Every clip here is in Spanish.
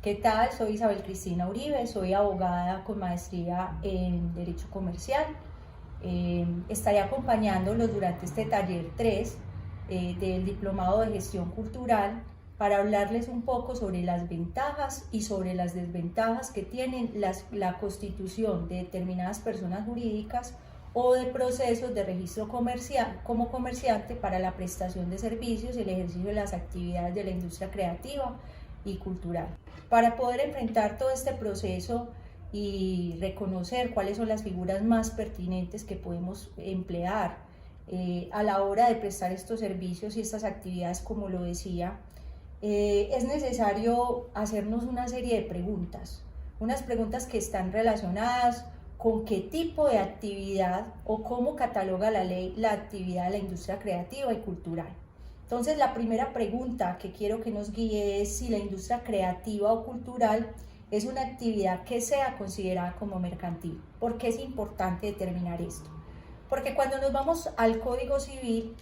¿Qué tal? Soy Isabel Cristina Uribe, soy abogada con maestría en Derecho Comercial. Estaré acompañándolos durante este taller 3 del Diplomado de Gestión Cultural para hablarles un poco sobre las ventajas y sobre las desventajas que tienen la constitución de determinadas personas jurídicas o de procesos de registro comercial como comerciante para la prestación de servicios y el ejercicio de las actividades de la industria creativa y cultural. Para poder enfrentar todo este proceso y reconocer cuáles son las figuras más pertinentes que podemos emplear a la hora de prestar estos servicios y estas actividades, como lo decía, es necesario hacernos una serie de preguntas, unas preguntas que están relacionadas con qué tipo de actividad o cómo cataloga la ley la actividad de la industria creativa y cultural. Entonces, la primera pregunta que quiero que nos guíe es si la industria creativa o cultural es una actividad que sea considerada como mercantil. ¿Por qué es importante determinar esto? Porque cuando nos vamos al Código Civil,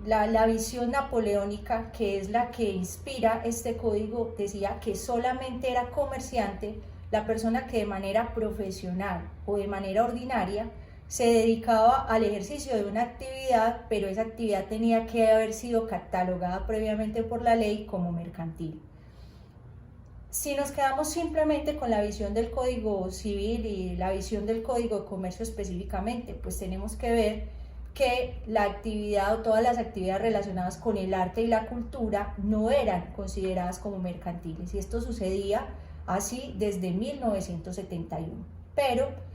la visión napoleónica, que es la que inspira este código, decía que solamente era comerciante la persona que de manera profesional o de manera ordinaria se dedicaba al ejercicio de una actividad, pero esa actividad tenía que haber sido catalogada previamente por la ley como mercantil. Si nos quedamos simplemente con la visión del Código Civil y la visión del Código de Comercio específicamente, pues tenemos que ver que la actividad o todas las actividades relacionadas con el arte y la cultura no eran consideradas como mercantiles, y esto sucedía así desde 1971. Pero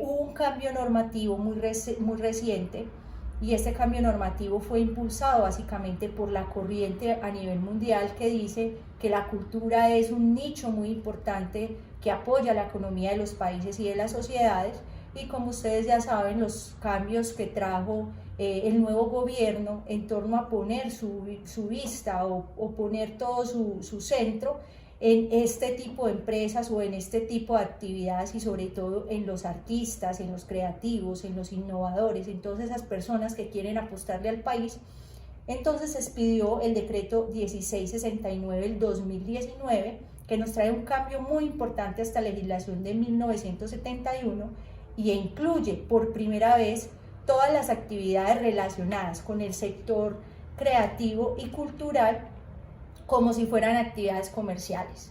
hubo un cambio normativo muy reciente, y este cambio normativo fue impulsado básicamente por la corriente a nivel mundial que dice que la cultura es un nicho muy importante que apoya la economía de los países y de las sociedades. Y como ustedes ya saben, los cambios que trajo el nuevo gobierno en torno a poner su vista o poner todo su centro en este tipo de empresas o en este tipo de actividades, y sobre todo en los artistas, en los creativos, en los innovadores, en todas esas personas que quieren apostarle al país. Entonces se expidió el decreto 1669 del 2019, que nos trae un cambio muy importante a esta legislación de 1971 y incluye por primera vez todas las actividades relacionadas con el sector creativo y cultural como si fueran actividades comerciales.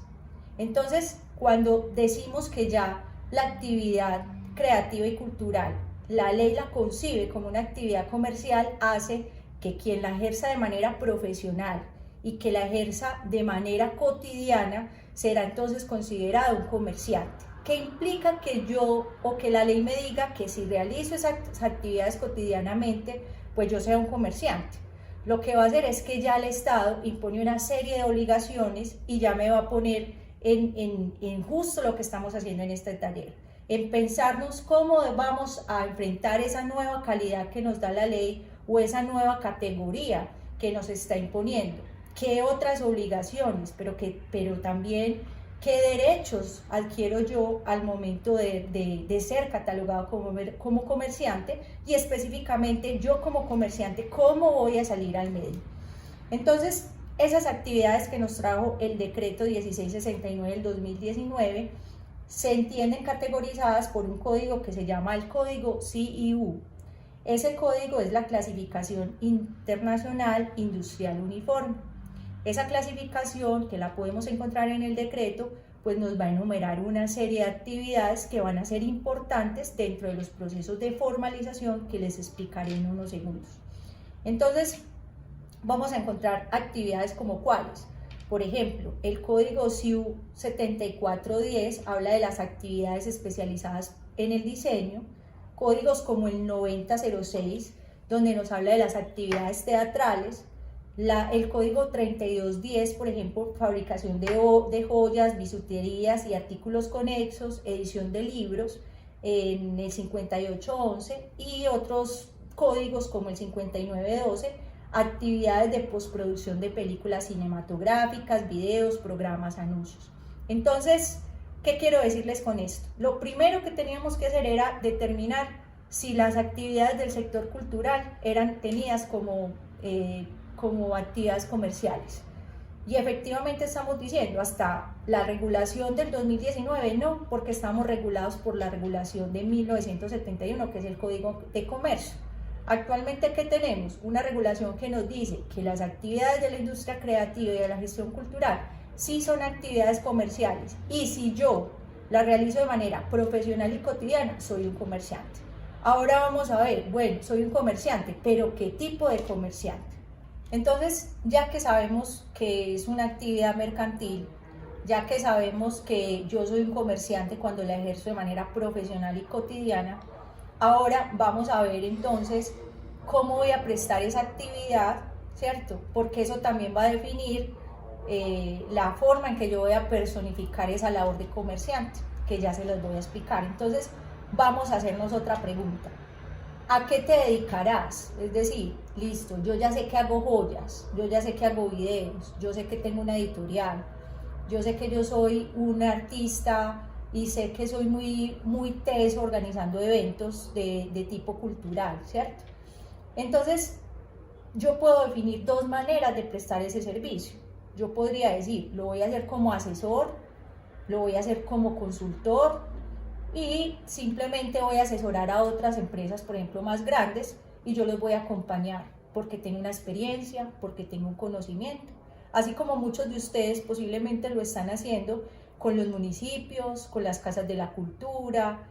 Entonces, cuando decimos que ya la actividad creativa y cultural, la ley la concibe como una actividad comercial, hace que quien la ejerza de manera profesional y que la ejerza de manera cotidiana será entonces considerado un comerciante, que implica que yo o que la ley me diga que si realizo esas actividades cotidianamente, pues yo sea un comerciante. Lo que va a hacer es que ya el Estado impone una serie de obligaciones y ya me va a poner en justo lo que estamos haciendo en este taller, en pensarnos cómo vamos a enfrentar esa nueva calidad que nos da la ley o esa nueva categoría que nos está imponiendo, qué otras obligaciones, pero también qué derechos adquiero yo al momento de ser catalogado como comerciante, y específicamente yo como comerciante, cómo voy a salir al medio. Entonces, esas actividades que nos trajo el decreto 1669 del 2019 se entienden categorizadas por un código que se llama el código CIU. Ese código es la clasificación internacional industrial uniforme. Esa clasificación, que la podemos encontrar en el decreto, pues nos va a enumerar una serie de actividades que van a ser importantes dentro de los procesos de formalización que les explicaré en unos segundos. Entonces, vamos a encontrar actividades como cuáles. Por ejemplo, el código CIU 7410 habla de las actividades especializadas en el diseño, códigos como el 9006, donde nos habla de las actividades teatrales, el código 3210, por ejemplo, fabricación de joyas, bisuterías y artículos conexos, edición de libros, en el 5811, y otros códigos como el 5912, actividades de postproducción de películas cinematográficas, videos, programas, anuncios. Entonces, ¿qué quiero decirles con esto? Lo primero que teníamos que hacer era determinar si las actividades del sector cultural eran tenidas como actividades comerciales. Y efectivamente estamos diciendo, hasta la regulación del 2019 no, porque estamos regulados por la regulación de 1971, que es el Código de Comercio. Actualmente, ¿qué tenemos? Una regulación que nos dice que las actividades de la industria creativa y de la gestión cultural sí son actividades comerciales, y si yo las realizo de manera profesional y cotidiana, soy un comerciante. Ahora vamos a ver, bueno, soy un comerciante, pero ¿qué tipo de comerciante? Entonces, ya que sabemos que es una actividad mercantil, ya que sabemos que yo soy un comerciante cuando la ejerzo de manera profesional y cotidiana, ahora vamos a ver entonces cómo voy a prestar esa actividad, ¿cierto? Porque eso también va a definir la forma en que yo voy a personificar esa labor de comerciante, que ya se los voy a explicar. Entonces, vamos a hacernos otra pregunta. ¿A qué te dedicarás? Es decir, listo, yo ya sé que hago joyas, yo ya sé que hago videos, yo sé que tengo una editorial, yo sé que yo soy un artista y sé que soy muy teso organizando eventos de tipo cultural, ¿cierto? Entonces, yo puedo definir dos maneras de prestar ese servicio. Yo podría decir, lo voy a hacer como asesor, lo voy a hacer como consultor, y simplemente voy a asesorar a otras empresas, por ejemplo, más grandes, y yo los voy a acompañar porque tengo una experiencia, porque tengo un conocimiento, así como muchos de ustedes posiblemente lo están haciendo con los municipios, con las casas de la cultura,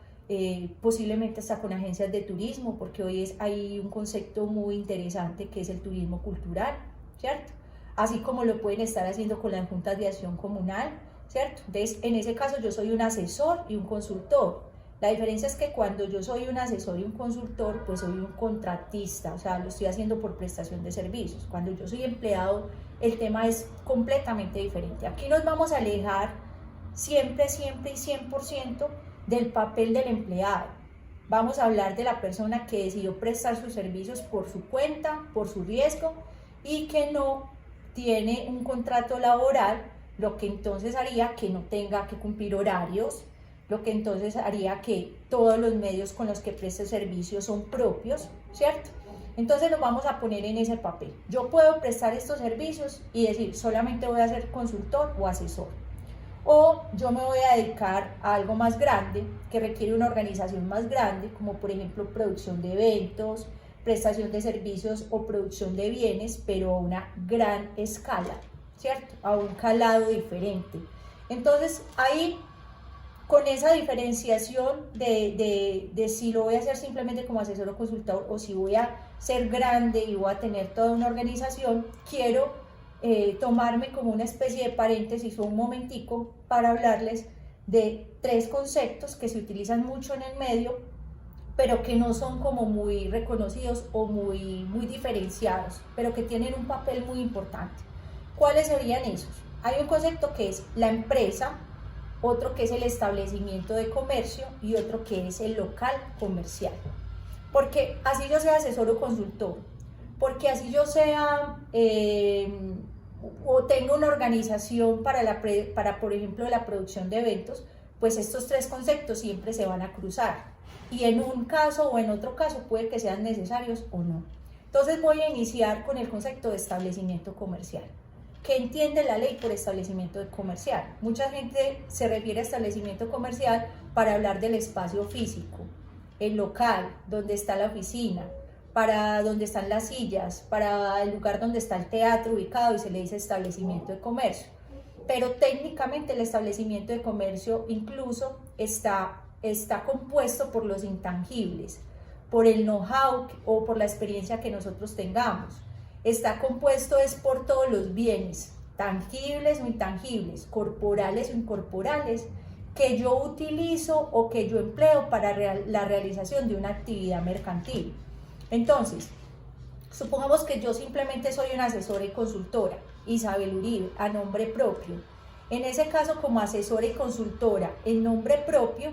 posiblemente hasta con agencias de turismo, porque hoy hay un concepto muy interesante que es el turismo cultural, ¿cierto? Así como lo pueden estar haciendo con las juntas de acción comunal, ¿cierto? Entonces, en ese caso yo soy un asesor y un consultor. La diferencia es que cuando yo soy un asesor y un consultor, pues soy un contratista, o sea, lo estoy haciendo por prestación de servicios. Cuando yo soy empleado, el tema es completamente diferente. Aquí nos vamos a alejar siempre y 100% del papel del empleado. Vamos a hablar de la persona que decidió prestar sus servicios por su cuenta, por su riesgo, y que no tiene un contrato laboral, lo que entonces haría que no tenga que cumplir horarios, lo que entonces haría que todos los medios con los que preste servicios son propios, ¿cierto? Entonces nos vamos a poner en ese papel. Yo puedo prestar estos servicios y decir, solamente voy a ser consultor o asesor. O yo me voy a dedicar a algo más grande, que requiere una organización más grande, como por ejemplo producción de eventos, prestación de servicios o producción de bienes, pero a una gran escala, ¿cierto? A un calado diferente. Entonces, ahí, con esa diferenciación de si lo voy a hacer simplemente como asesor o consultor, o si voy a ser grande y voy a tener toda una organización, quiero tomarme como una especie de paréntesis o un momentico para hablarles de tres conceptos que se utilizan mucho en el medio, pero que no son como muy reconocidos o muy diferenciados, pero que tienen un papel muy importante. ¿Cuáles serían esos? Hay un concepto que es la empresa, otro que es el establecimiento de comercio y otro que es el local comercial. Porque así yo sea asesor o consultor, porque así yo sea o tengo una organización para, por ejemplo, la producción de eventos, pues estos tres conceptos siempre se van a cruzar. Y en un caso o en otro caso puede que sean necesarios o no. Entonces voy a iniciar con el concepto de establecimiento comercial. ¿Qué entiende la ley por establecimiento comercial? Mucha gente se refiere a establecimiento comercial para hablar del espacio físico, el local, donde está la oficina, para donde están las sillas, para el lugar donde está el teatro ubicado, y se le dice establecimiento de comercio. Pero técnicamente el establecimiento de comercio incluso está compuesto por los intangibles, por el know-how o por la experiencia que nosotros tengamos. Está compuesto es por todos los bienes, tangibles o intangibles, corporales o incorporales, que yo utilizo o que yo empleo para la realización de una actividad mercantil. Entonces, supongamos que yo simplemente soy una asesora y consultora, Isabel Uribe, a nombre propio. En ese caso, como asesora y consultora en nombre propio,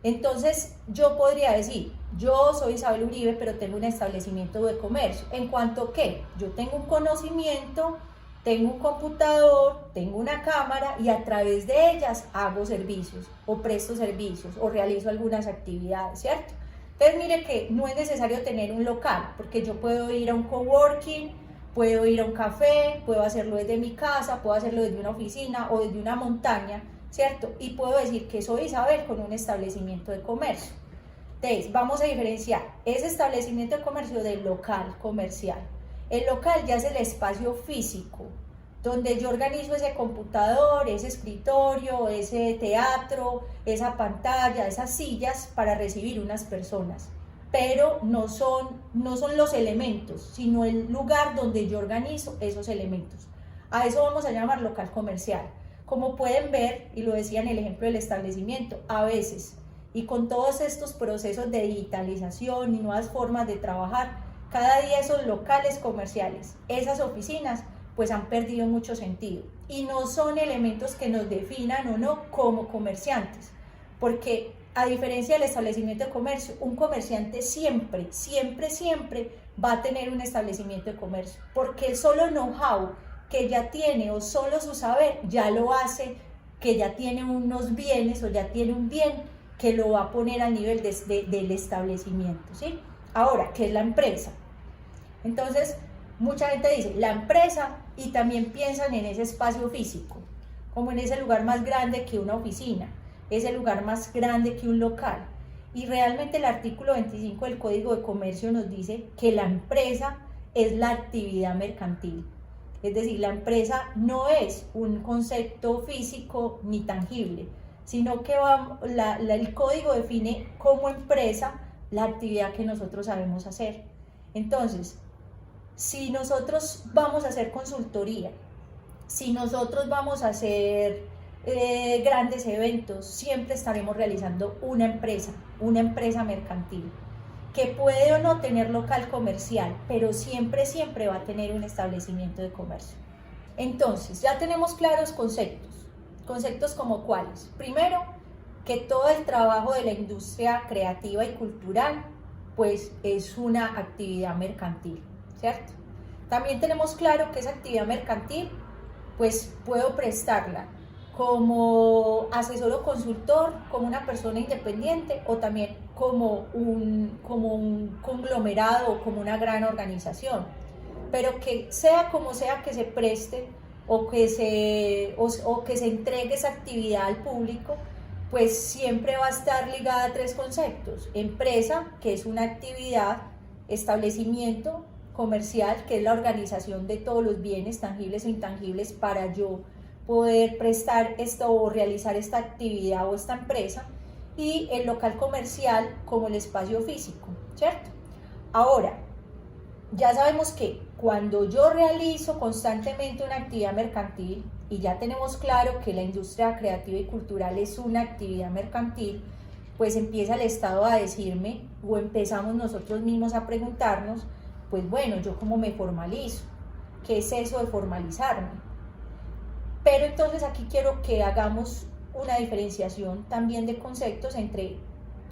entonces yo podría decir, yo soy Isabel Uribe, pero tengo un establecimiento de comercio. En cuanto que yo tengo un conocimiento, tengo un computador, tengo una cámara, y a través de ellas hago servicios o presto servicios o realizo algunas actividades, ¿cierto? Entonces mire que no es necesario tener un local, porque yo puedo ir a un coworking, Puedo ir a un café, puedo hacerlo desde mi casa, puedo hacerlo desde una oficina o desde una montaña, ¿cierto? Y puedo decir que soy Isabel con un establecimiento de comercio. Entonces, vamos a diferenciar ese establecimiento de comercio del local comercial. El local ya es el espacio físico, donde yo organizo ese computador, ese escritorio, ese teatro, esa pantalla, esas sillas para recibir unas personas. Pero no son los elementos, sino el lugar donde yo organizo esos elementos. A eso vamos a llamar local comercial. Como pueden ver, y lo decía en el ejemplo del establecimiento, a veces, y con todos estos procesos de digitalización y nuevas formas de trabajar, cada día esos locales comerciales, esas oficinas, pues han perdido mucho sentido. Y no son elementos que nos definan o no como comerciantes, porque a diferencia del establecimiento de comercio, un comerciante siempre va a tener un establecimiento de comercio, porque el solo know-how que ya tiene o solo su saber ya lo hace, que ya tiene unos bienes o ya tiene un bien que lo va a poner a nivel del establecimiento, ¿sí? Ahora, ¿qué es la empresa? Entonces, mucha gente dice, la empresa, y también piensan en ese espacio físico, como en ese lugar más grande que una oficina, ese lugar más grande que un local. Y realmente el artículo 25 del Código de Comercio nos dice que la empresa es la actividad mercantil. Es decir, la empresa no es un concepto físico ni tangible, sino que el código define como empresa la actividad que nosotros sabemos hacer. Entonces, si nosotros vamos a hacer consultoría, si nosotros vamos a hacer grandes eventos, siempre estaremos realizando una empresa mercantil, que puede o no tener local comercial, pero siempre va a tener un establecimiento de comercio. Entonces, ya tenemos claros conceptos como cuáles. Primero, que todo el trabajo de la industria creativa y cultural, pues es una actividad mercantil, ¿cierto? También tenemos claro que esa actividad mercantil, pues puedo prestarla como asesor o consultor, como una persona independiente o también como un conglomerado o como una gran organización, pero que sea como sea que se preste o que se entregue esa actividad al público, pues siempre va a estar ligada a tres conceptos: empresa, que es una actividad; establecimiento comercial, que es la organización de todos los bienes tangibles e intangibles para yo poder prestar esto o realizar esta actividad o esta empresa; y el local comercial como el espacio físico, ¿cierto? Ahora, ya sabemos que cuando yo realizo constantemente una actividad mercantil, y ya tenemos claro que la industria creativa y cultural es una actividad mercantil, pues empieza el Estado a decirme, o empezamos nosotros mismos a preguntarnos, pues bueno, ¿yo cómo me formalizo? ¿Qué es eso de formalizarme? Pero entonces aquí quiero que hagamos una diferenciación también de conceptos entre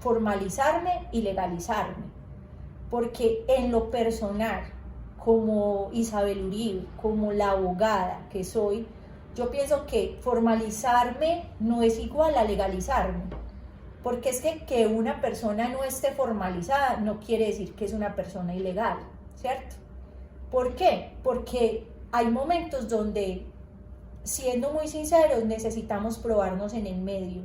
formalizarme y legalizarme, porque en lo personal, como Isabel Uribe, como la abogada que soy, yo pienso que formalizarme no es igual a legalizarme, porque es que una persona no esté formalizada no quiere decir que es una persona ilegal, ¿cierto? ¿Por qué? Porque hay momentos donde, siendo muy sinceros, necesitamos probarnos en el medio,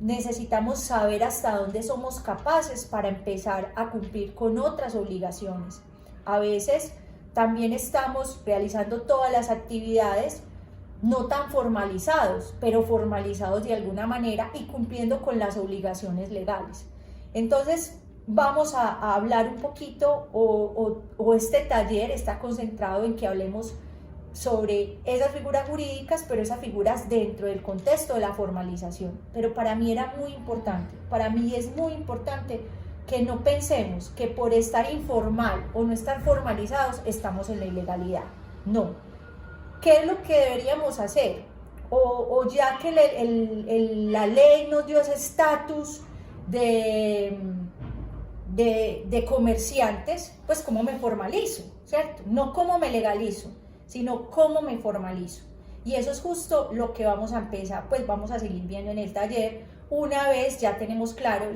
necesitamos saber hasta dónde somos capaces para empezar a cumplir con otras obligaciones. A veces también estamos realizando todas las actividades no tan formalizados, pero formalizados de alguna manera y cumpliendo con las obligaciones legales. Entonces vamos a hablar un poquito, o este taller está concentrado en que hablemos sobre esas figuras jurídicas, pero esas figuras dentro del contexto de la formalización. Pero para mí era muy importante, para mí es muy importante que no pensemos que por estar informal o no estar formalizados estamos en la ilegalidad. No. ¿Qué es lo que deberíamos hacer? O ya que la ley nos dio ese estatus de comerciantes, pues ¿cómo me formalizo? ¿Cierto? No cómo me legalizo, sino cómo me formalizo. Y eso es justo lo que vamos a empezar, pues vamos a seguir viendo en el taller, una vez ya tenemos claro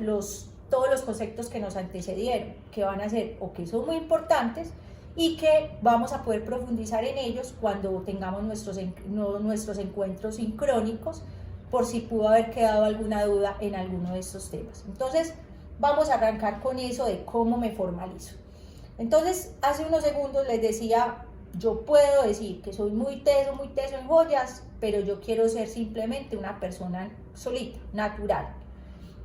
todos los conceptos que nos antecedieron, que van a ser o que son muy importantes, y que vamos a poder profundizar en ellos cuando tengamos nuestros encuentros sincrónicos, por si pudo haber quedado alguna duda en alguno de estos temas. Entonces, vamos a arrancar con eso de cómo me formalizo. Entonces, hace unos segundos les decía, yo puedo decir que soy muy teso en joyas, pero yo quiero ser simplemente una persona solita, natural.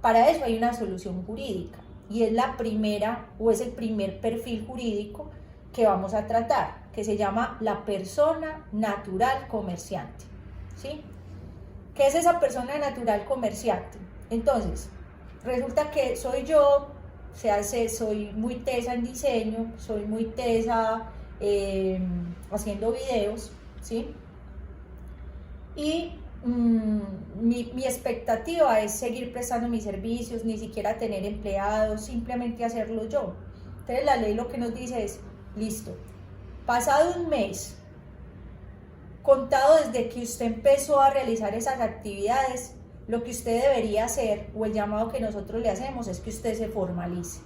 Para eso hay una solución jurídica y es la primera o es el primer perfil jurídico que vamos a tratar, que se llama la persona natural comerciante, ¿sí? ¿Qué es esa persona natural comerciante? Entonces, resulta que soy yo, soy muy tesa en diseño, soy muy tesa haciendo videos, ¿sí? Y mi expectativa es seguir prestando mis servicios, ni siquiera tener empleados, simplemente hacerlo yo. Entonces la ley lo que nos dice es, listo, pasado un mes, contado desde que usted empezó a realizar esas actividades, lo que usted debería hacer, o el llamado que nosotros le hacemos, es que usted se formalice.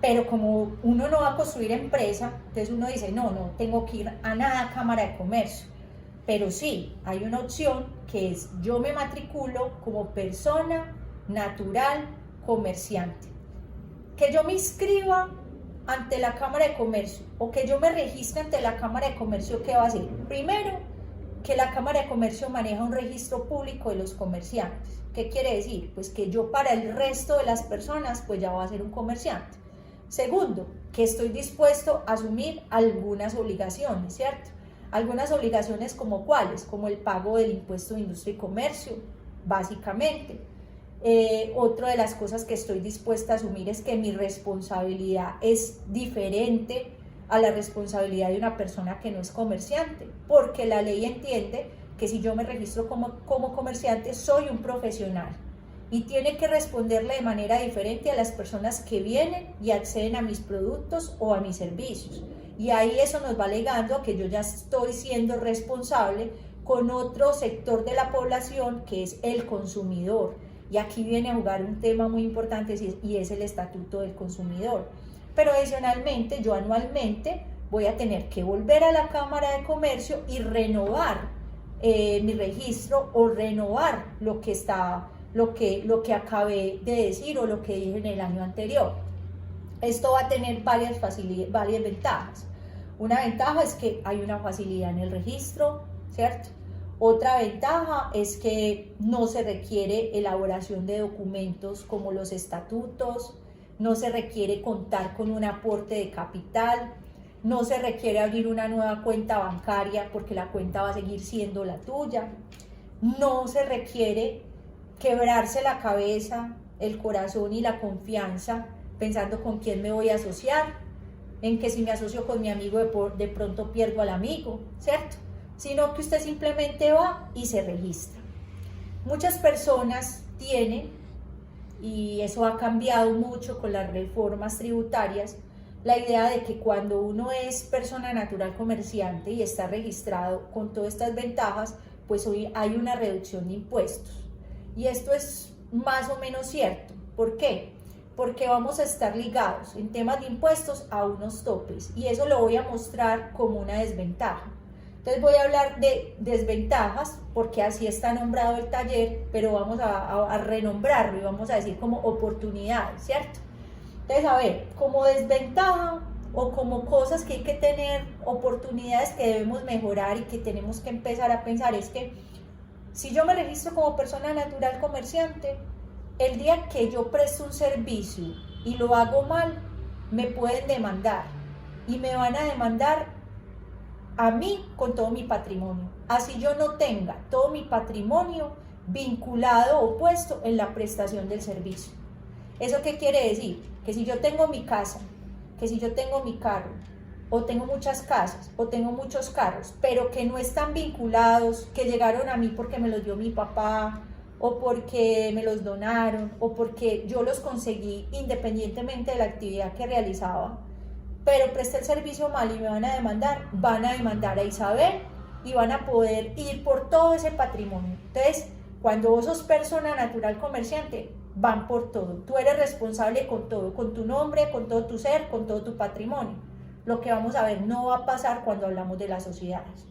Pero como uno no va a construir empresa, entonces uno dice, no tengo que ir a nada Cámara de Comercio. Pero sí, hay una opción que es, yo me matriculo como persona natural comerciante. Que yo me inscriba ante la Cámara de Comercio o que yo me registre ante la Cámara de Comercio, ¿qué va a hacer? Primero, que la Cámara de Comercio maneja un registro público de los comerciantes. ¿Qué quiere decir? Pues que yo para el resto de las personas pues ya voy a ser un comerciante. Segundo, que estoy dispuesto a asumir algunas obligaciones, ¿cierto? Algunas obligaciones como cuáles, como el pago del impuesto de industria y comercio, básicamente. Otra de las cosas que estoy dispuesta a asumir es que mi responsabilidad es diferente a la responsabilidad de una persona que no es comerciante, porque la ley entiende que si yo me registro como comerciante soy un profesional y tiene que responderle de manera diferente a las personas que vienen y acceden a mis productos o a mis servicios. Y ahí eso nos va legando a que yo ya estoy siendo responsable con otro sector de la población que es el consumidor. Y aquí viene a jugar un tema muy importante y es el Estatuto del Consumidor. Pero adicionalmente, yo anualmente voy a tener que volver a la Cámara de Comercio y renovar mi registro o renovar lo que acabé de decir o lo que dije en el año anterior. Esto va a tener varias ventajas. Una ventaja es que hay una facilidad en el registro, ¿cierto? Otra ventaja es que no se requiere elaboración de documentos como los estatutos, no se requiere contar con un aporte de capital, no se requiere abrir una nueva cuenta bancaria porque la cuenta va a seguir siendo la tuya, no se requiere quebrarse la cabeza, el corazón y la confianza pensando con quién me voy a asociar, en que si me asocio con mi amigo de pronto pierdo al amigo, ¿cierto? Sino que usted simplemente va y se registra. Muchas personas tienen, y eso ha cambiado mucho con las reformas tributarias, la idea de que cuando uno es persona natural comerciante y está registrado con todas estas ventajas, pues hoy hay una reducción de impuestos. Y esto es más o menos cierto. ¿Por qué? Porque vamos a estar ligados en temas de impuestos a unos topes y eso lo voy a mostrar como una desventaja. Entonces voy a hablar de desventajas porque así está nombrado el taller, pero vamos a renombrarlo y vamos a decir como oportunidades, ¿cierto? Entonces, a ver, como desventaja o como cosas que hay que tener, oportunidades que debemos mejorar y que tenemos que empezar a pensar es que si yo me registro como persona natural comerciante, el día que yo presto un servicio y lo hago mal, me pueden demandar y me van a demandar a mí con todo mi patrimonio. Así yo no tenga todo mi patrimonio vinculado o puesto en la prestación del servicio. ¿Eso qué quiere decir? Que si yo tengo mi casa, que si yo tengo mi carro, o tengo muchas casas, o tengo muchos carros, pero que no están vinculados, que llegaron a mí porque me los dio mi papá, o porque me los donaron, o porque yo los conseguí independientemente de la actividad que realizaba, pero presté el servicio mal y me van a demandar a Isabel y van a poder ir por todo ese patrimonio. Entonces, cuando vos sos persona natural comerciante, van por todo. Tú eres responsable con todo, con tu nombre, con todo tu ser, con todo tu patrimonio. lo que vamos a ver no va a pasar cuando hablamos de las sociedades.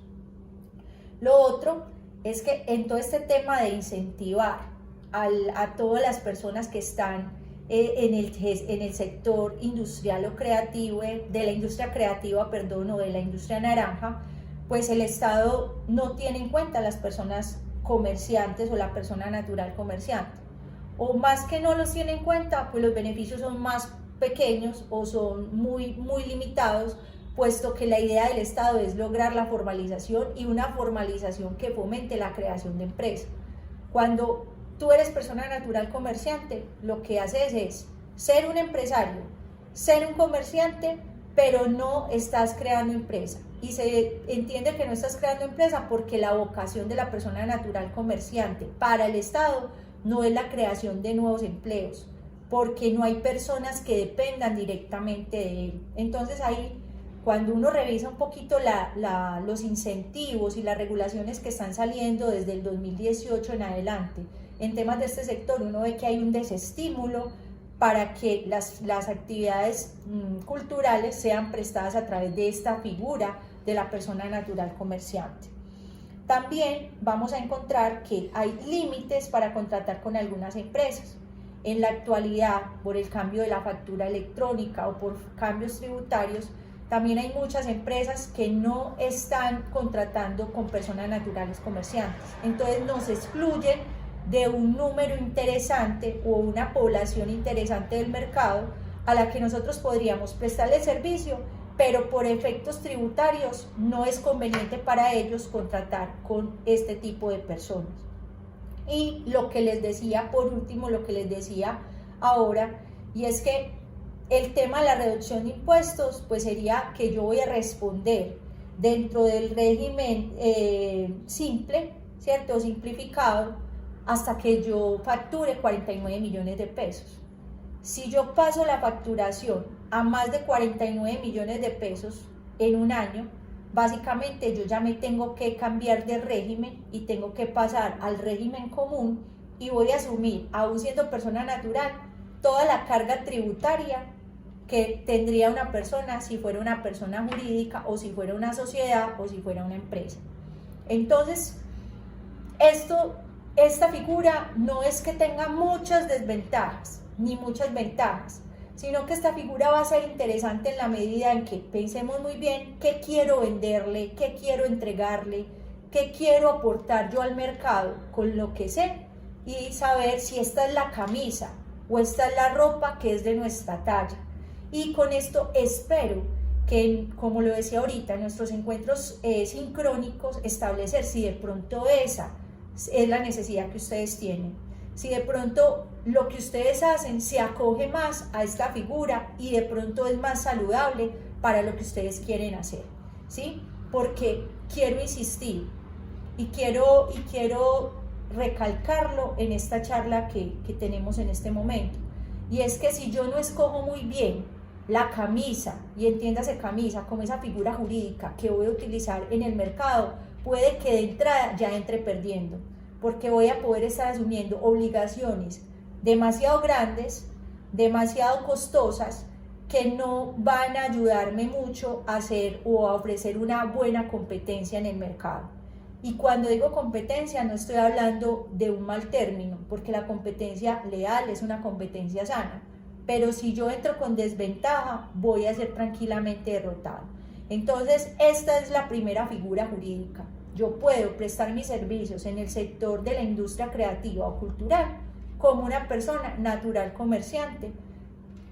Lo otro es que en todo este tema de incentivar a todas las personas que están en el sector industrial o creativo, de la industria creativa, perdón, o de la industria naranja, pues el Estado no tiene en cuenta a las personas comerciantes o la persona natural comerciante. O más que no los tiene en cuenta, pues los beneficios son más pequeños o son muy limitados, puesto que la idea del Estado es lograr la formalización y una formalización que fomente la creación de empresas. Cuando tú eres persona natural comerciante, lo que haces es ser un empresario, ser un comerciante, pero no estás creando empresa. Y se entiende que no estás creando empresa porque la vocación de la persona natural comerciante para el Estado no es la creación de nuevos empleos, porque no hay personas que dependan directamente de él. Entonces ahí, cuando uno revisa un poquito los incentivos y las regulaciones que están saliendo desde el 2018 en adelante en temas de este sector, uno ve que hay un desestímulo para que las actividades culturales sean prestadas a través de esta figura de la persona natural comerciante. También vamos a encontrar que hay límites para contratar con algunas empresas. En la actualidad, por el cambio de la factura electrónica o por cambios tributarios, también hay muchas empresas que no están contratando con personas naturales comerciantes. Entonces nos excluyen de un número interesante o una población interesante del mercado a la que nosotros podríamos prestarle el servicio, pero por efectos tributarios no es conveniente para ellos contratar con este tipo de personas. Y lo que les decía, por último, lo que les decía ahora, y es que el tema de la reducción de impuestos, pues sería que yo voy a responder dentro del régimen simple, ¿cierto? Simplificado, hasta que yo facture 49 millones de pesos. Si yo paso la facturación a más de 49 millones de pesos en un año, básicamente yo ya me tengo que cambiar de régimen y tengo que pasar al régimen común y voy a asumir, aún siendo persona natural, toda la carga tributaria que tendría una persona si fuera una persona jurídica o si fuera una sociedad o si fuera una empresa. Entonces, esta figura no es que tenga muchas desventajas ni muchas ventajas, sino que esta figura va a ser interesante en la medida en que pensemos muy bien qué quiero venderle, qué quiero entregarle, qué quiero aportar yo al mercado con lo que sé y saber si esta es la camisa o esta es la ropa que es de nuestra talla. Y con esto espero que, como lo decía ahorita, en nuestros encuentros sincrónicos, establecer si de pronto esa es la necesidad que ustedes tienen, si de pronto lo que ustedes hacen se acoge más a esta figura y de pronto es más saludable para lo que ustedes quieren hacer, ¿sí? Porque quiero insistir y quiero recalcarlo en esta charla que tenemos en este momento, y es que si yo no escojo muy bien la camisa, y entiéndase camisa como esa figura jurídica que voy a utilizar en el mercado, puede que de entrada ya entre perdiendo, porque voy a poder estar asumiendo obligaciones demasiado grandes, demasiado costosas, que no van a ayudarme mucho a hacer o a ofrecer una buena competencia en el mercado. Y cuando digo competencia no estoy hablando de un mal término, porque la competencia leal es una competencia sana, pero si yo entro con desventaja voy a ser tranquilamente derrotado. Entonces esta es la primera figura jurídica. Yo puedo prestar mis servicios en el sector de la industria creativa o cultural como una persona natural comerciante,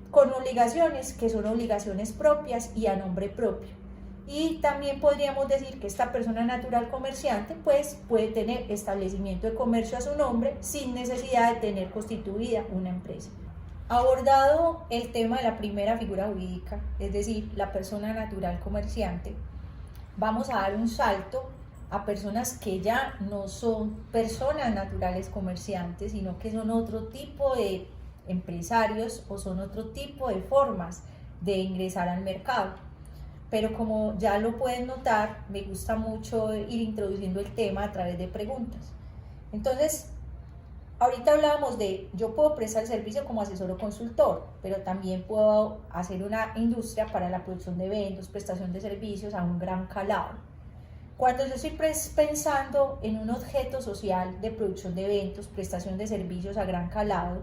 con obligaciones que son obligaciones propias y a nombre propio. Y también podríamos decir que esta persona natural comerciante pues puede tener establecimiento de comercio a su nombre sin necesidad de tener constituida una empresa. Abordado el tema de la primera figura jurídica, es decir, la persona natural comerciante, vamos a dar un salto a personas que ya no son personas naturales comerciantes, sino que son otro tipo de empresarios o son otro tipo de formas de ingresar al mercado. Pero como ya lo pueden notar, me gusta mucho ir introduciendo el tema a través de preguntas. Entonces, ahorita hablábamos de, yo puedo prestar el servicio como asesor o consultor, pero también puedo hacer una industria para la producción de eventos, prestación de servicios a un gran calado. Cuando yo estoy pensando en un objeto social de producción de eventos, prestación de servicios a gran calado,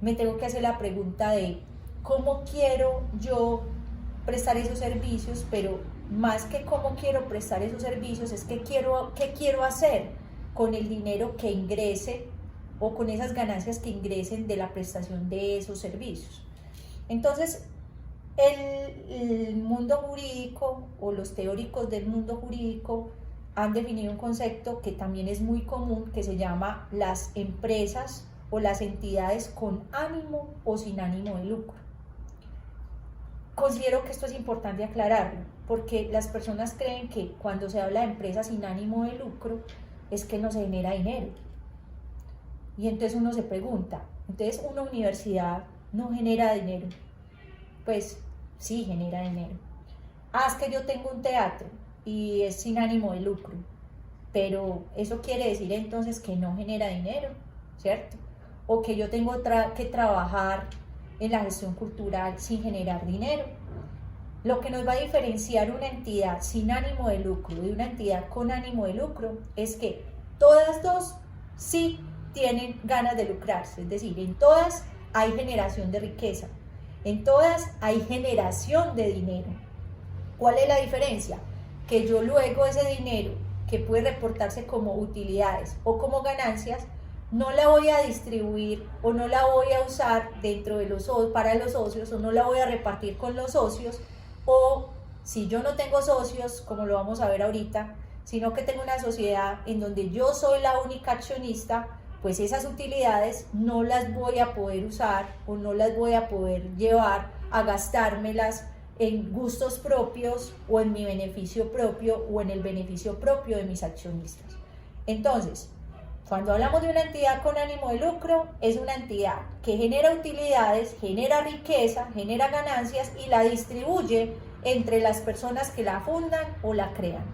me tengo que hacer la pregunta de cómo quiero yo prestar esos servicios, pero más que cómo quiero prestar esos servicios es qué quiero hacer con el dinero que ingrese o con esas ganancias que ingresen de la prestación de esos servicios. Entonces, el mundo jurídico o los teóricos del mundo jurídico han definido un concepto que también es muy común, que se llama las empresas o las entidades con ánimo o sin ánimo de lucro. Considero que esto es importante aclararlo, porque las personas creen que cuando se habla de empresas sin ánimo de lucro es que no se genera dinero. Y entonces uno se pregunta, entonces una universidad no genera dinero. Pues sí genera dinero. Es que yo tengo un teatro y es sin ánimo de lucro, pero eso quiere decir entonces que no genera dinero, ¿cierto? O que yo tengo que trabajar en la gestión cultural sin generar dinero. Lo que nos va a diferenciar una entidad sin ánimo de lucro de una entidad con ánimo de lucro es que todas dos sí tienen ganas de lucrarse, es decir, en todas hay generación de riqueza, en todas hay generación de dinero. ¿Cuál es la diferencia? Que yo luego ese dinero que puede reportarse como utilidades o como ganancias, no la voy a distribuir o no la voy a usar para los socios o no la voy a repartir con los socios, o si yo no tengo socios, como lo vamos a ver ahorita, sino que tengo una sociedad en donde yo soy la única accionista, pues esas utilidades no las voy a poder usar o no las voy a poder llevar a gastármelas en gustos propios o en mi beneficio propio o en el beneficio propio de mis accionistas. Entonces, cuando hablamos de una entidad con ánimo de lucro, es una entidad que genera utilidades, genera riqueza, genera ganancias y la distribuye entre las personas que la fundan o la crean.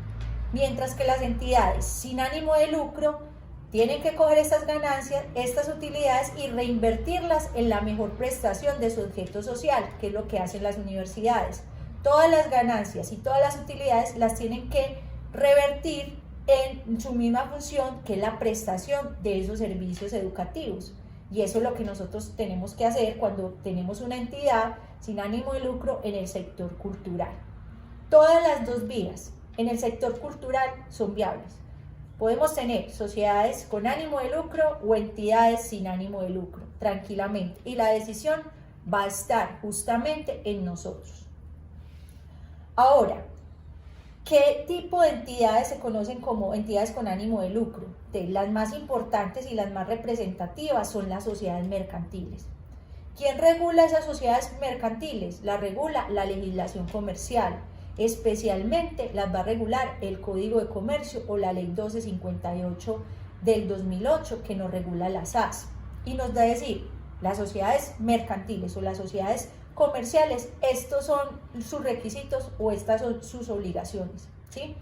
Mientras que las entidades sin ánimo de lucro tienen que coger estas ganancias, estas utilidades y reinvertirlas en la mejor prestación de su objeto social, que es lo que hacen las universidades. Todas las ganancias y todas las utilidades las tienen que revertir en su misma función, que es la prestación de esos servicios educativos. Y eso es lo que nosotros tenemos que hacer cuando tenemos una entidad sin ánimo de lucro en el sector cultural. Todas las dos vías en el sector cultural son viables. Podemos tener sociedades con ánimo de lucro o entidades sin ánimo de lucro, tranquilamente. Y la decisión va a estar justamente en nosotros. Ahora, ¿qué tipo de entidades se conocen como entidades con ánimo de lucro? Las más importantes y las más representativas son las sociedades mercantiles. ¿Quién regula esas sociedades mercantiles? Las regula la legislación comercial. Especialmente las va a regular el Código de Comercio o la Ley 1258 del 2008, que nos regula las SAS. Y nos da a decir, las sociedades mercantiles o las sociedades comerciales, estos son sus requisitos o estas son sus obligaciones, ¿sí?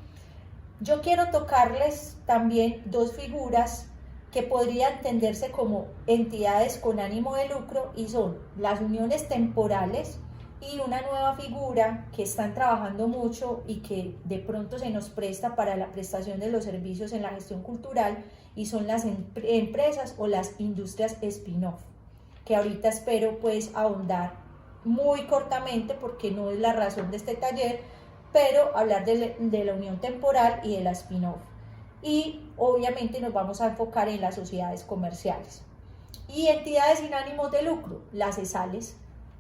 Yo quiero tocarles también dos figuras que podrían entenderse como entidades con ánimo de lucro y son las uniones temporales y una nueva figura que están trabajando mucho y que de pronto se nos presta para la prestación de los servicios en la gestión cultural y son las empresas o las industrias spin-off, que ahorita espero pues ahondar muy cortamente porque no es la razón de este taller, pero hablar de la unión temporal y de la spin-off. Y obviamente nos vamos a enfocar en las sociedades comerciales. Y entidades sin ánimos de lucro, las ESALes,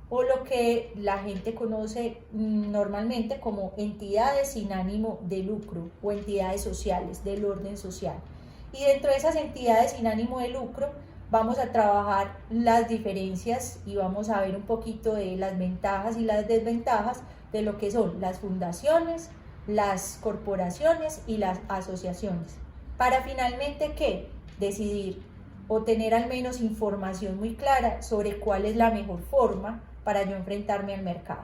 o lo que la gente conoce normalmente como entidades sin ánimo de lucro o entidades sociales del orden social. Y dentro de esas entidades sin ánimo de lucro vamos a trabajar las diferencias y vamos a ver un poquito de las ventajas y las desventajas de lo que son las fundaciones, las corporaciones y las asociaciones. Para finalmente, ¿qué? Decidir o tener al menos información muy clara sobre cuál es la mejor forma para yo enfrentarme al mercado.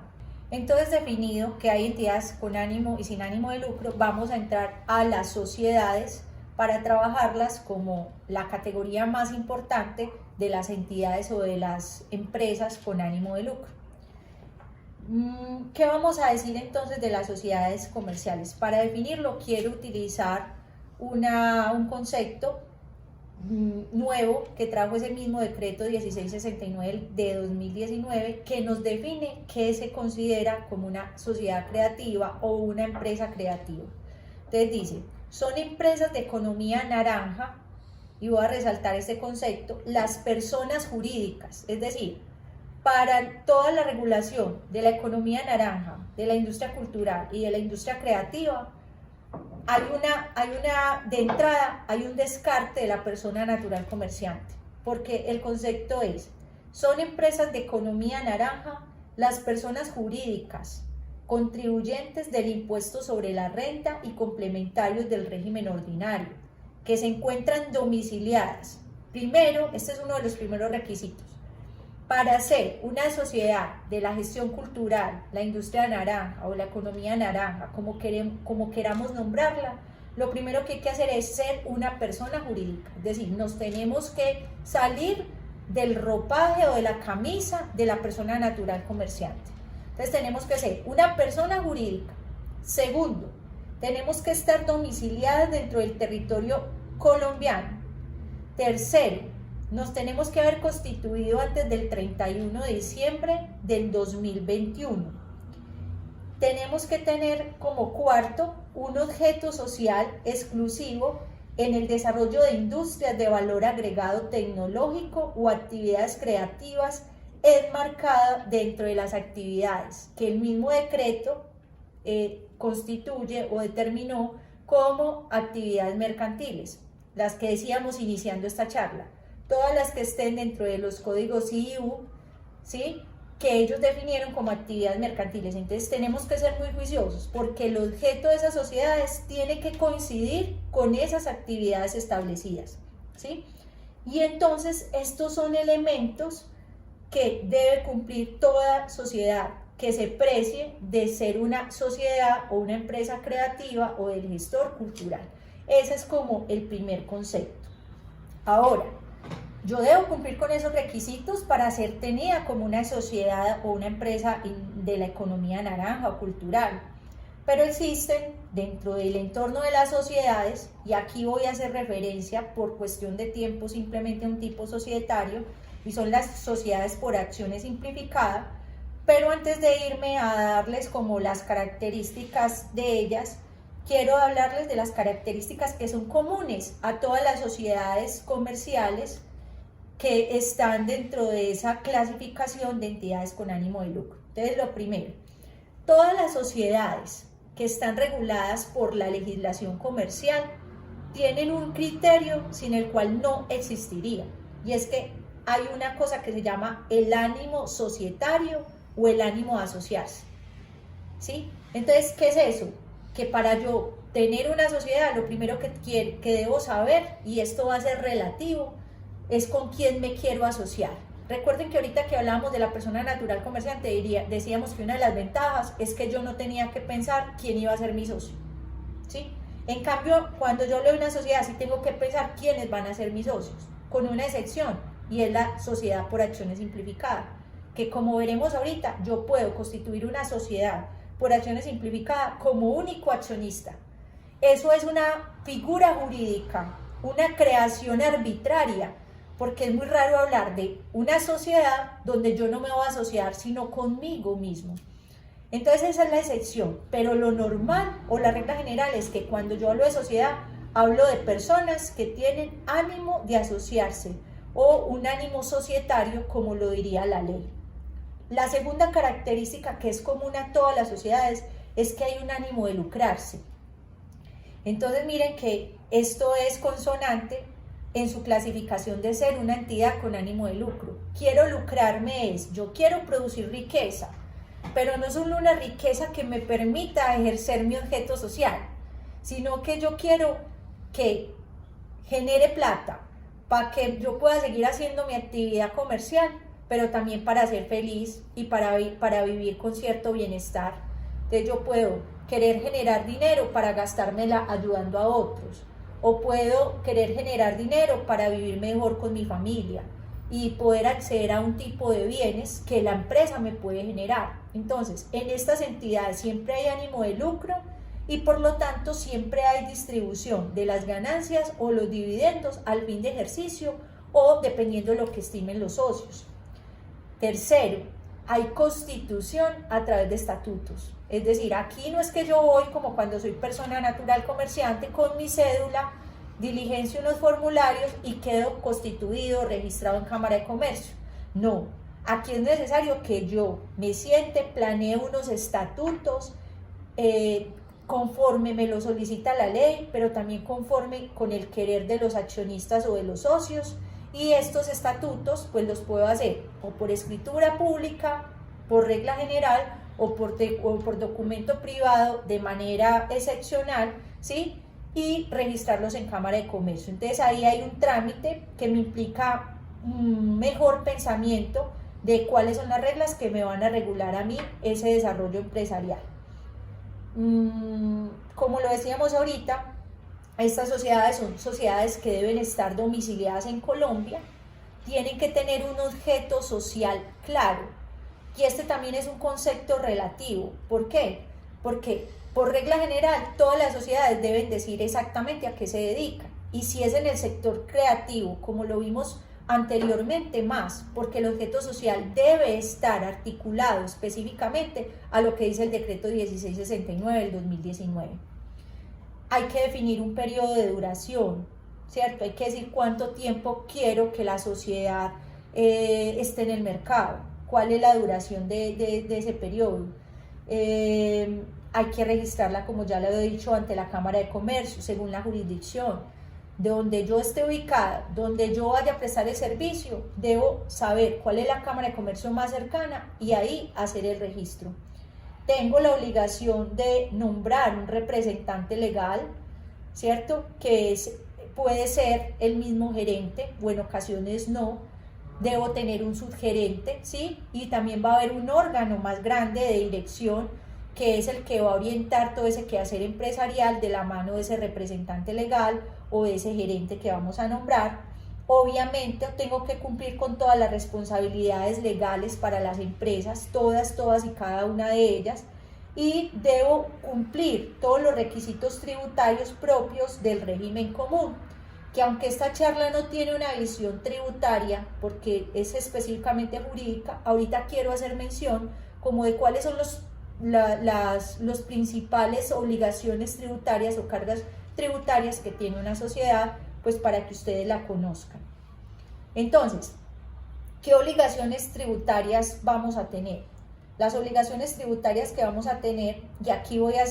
Entonces, definido que hay entidades con ánimo y sin ánimo de lucro, vamos a entrar a las sociedades para trabajarlas como la categoría más importante de las entidades o de las empresas con ánimo de lucro. ¿Qué vamos a decir entonces de las sociedades comerciales? Para definirlo quiero utilizar un concepto nuevo que trajo ese mismo decreto 1669 de 2019, que nos define qué se considera como una sociedad creativa o una empresa creativa. Entonces dice, son empresas de economía naranja, y voy a resaltar este concepto, las personas jurídicas, es decir, para toda la regulación de la economía naranja, de la industria cultural y de la industria creativa, de entrada hay un descarte de la persona natural comerciante, porque el concepto es, son empresas de economía naranja las personas jurídicas, contribuyentes del impuesto sobre la renta y complementarios del régimen ordinario, que se encuentran domiciliadas. Primero, este es uno de los primeros requisitos. Para ser una sociedad de la gestión cultural, la industria naranja o la economía naranja, como queramos nombrarla, lo primero que hay que hacer es ser una persona jurídica. Es decir, nos tenemos que salir del ropaje o de la camisa de la persona natural comerciante. Entonces tenemos que ser una persona jurídica. Segundo, tenemos que estar domiciliadas dentro del territorio colombiano. Tercero, nos tenemos que haber constituido antes del 31 de diciembre del 2021. Tenemos que tener como cuarto un objeto social exclusivo en el desarrollo de industrias de valor agregado tecnológico o actividades creativas enmarcada dentro de las actividades que el mismo decreto constituye o determinó como actividades mercantiles, las que decíamos iniciando esta charla. Todas las que estén dentro de los códigos IU, ¿sí?, que ellos definieron como actividades mercantiles. Entonces tenemos que ser muy juiciosos porque el objeto de esas sociedades tiene que coincidir con esas actividades establecidas, ¿sí? Y entonces estos son elementos que debe cumplir toda sociedad que se precie de ser una sociedad o una empresa creativa o del gestor cultural. Ese es como el primer concepto. Ahora, yo debo cumplir con esos requisitos para ser tenida como una sociedad o una empresa de la economía naranja o cultural. Pero existen dentro del entorno de las sociedades, y aquí voy a hacer referencia por cuestión de tiempo simplemente a un tipo societario, y son las sociedades por acciones simplificadas. Pero antes de irme a darles como las características de ellas, quiero hablarles de las características que son comunes a todas las sociedades comerciales que están dentro de esa clasificación de entidades con ánimo de lucro. Entonces, lo primero, todas las sociedades que están reguladas por la legislación comercial tienen un criterio sin el cual no existiría, y es que hay una cosa que se llama el ánimo societario o el ánimo de asociarse, ¿sí? Entonces, ¿qué es eso? Que para yo tener una sociedad, lo primero que debo saber, y esto va a ser relativo, es con quién me quiero asociar. Recuerden que ahorita que hablábamos de la persona natural comerciante, decíamos que una de las ventajas es que yo no tenía que pensar quién iba a ser mi socio, ¿sí? En cambio, cuando yo leo una sociedad, sí tengo que pensar quiénes van a ser mis socios, con una excepción, y es la sociedad por acciones simplificadas, que como veremos ahorita, yo puedo constituir una sociedad por acciones simplificadas como único accionista. Eso es una figura jurídica, una creación arbitraria, porque es muy raro hablar de una sociedad donde yo no me voy a asociar sino conmigo mismo. Entonces esa es la excepción, pero lo normal o la regla general es que cuando yo hablo de sociedad, hablo de personas que tienen ánimo de asociarse o un ánimo societario, como lo diría la ley. La segunda característica que es común a todas las sociedades es que hay un ánimo de lucrarse. Entonces miren que esto es consonante en su clasificación de ser una entidad con ánimo de lucro. Quiero lucrarme es, yo quiero producir riqueza, pero no solo una riqueza que me permita ejercer mi objeto social, sino que yo quiero que genere plata para que yo pueda seguir haciendo mi actividad comercial, pero también para ser feliz y para vivir con cierto bienestar. Entonces yo puedo querer generar dinero para gastármela ayudando a otros, o puedo querer generar dinero para vivir mejor con mi familia y poder acceder a un tipo de bienes que la empresa me puede generar. Entonces, en estas entidades siempre hay ánimo de lucro y por lo tanto siempre hay distribución de las ganancias o los dividendos al fin de ejercicio o dependiendo de lo que estimen los socios. Tercero, hay constitución a través de estatutos. Es decir, aquí no es que yo voy como cuando soy persona natural comerciante con mi cédula, diligencio unos formularios y quedo constituido, registrado en Cámara de Comercio. No, aquí es necesario que yo me siente, planee unos estatutos conforme me lo solicita la ley, pero también conforme con el querer de los accionistas o de los socios. Y estos estatutos pues los puedo hacer o por escritura pública, por regla general o por documento privado de manera excepcional, ¿sí? Y registrarlos en Cámara de Comercio. Entonces ahí hay un trámite que me implica un mejor pensamiento de cuáles son las reglas que me van a regular a mí ese desarrollo empresarial. Como lo decíamos ahorita, estas sociedades son sociedades que deben estar domiciliadas en Colombia, tienen que tener un objeto social claro, y este también es un concepto relativo. ¿Por qué? Porque por regla general todas las sociedades deben decir exactamente a qué se dedican, y si es en el sector creativo, como lo vimos anteriormente, más, porque el objeto social debe estar articulado específicamente a lo que dice el decreto 1669 del 2019. Hay que definir un periodo de duración, ¿cierto? Hay que decir cuánto tiempo quiero que la sociedad esté en el mercado, cuál es la duración de ese periodo. Hay que registrarla, como ya lo he dicho, ante la Cámara de Comercio, según la jurisdicción. De donde yo esté ubicada, donde yo vaya a prestar el servicio, debo saber cuál es la Cámara de Comercio más cercana y ahí hacer el registro. Tengo la obligación de nombrar un representante legal, ¿cierto? Que puede ser el mismo gerente, o en ocasiones no. Debo tener un subgerente, ¿sí? Y también va a haber un órgano más grande de dirección, que es el que va a orientar todo ese quehacer empresarial de la mano de ese representante legal o de ese gerente que vamos a nombrar. Obviamente tengo que cumplir con todas las responsabilidades legales para las empresas, todas y cada una de ellas, y debo cumplir todos los requisitos tributarios propios del régimen común, que aunque esta charla no tiene una visión tributaria, porque es específicamente jurídica, ahorita quiero hacer mención como de cuáles son los principales obligaciones tributarias o cargas tributarias que tiene una sociedad, pues para que ustedes la conozcan. Entonces, ¿qué obligaciones tributarias vamos a tener? Las obligaciones tributarias que vamos a tener, y aquí voy a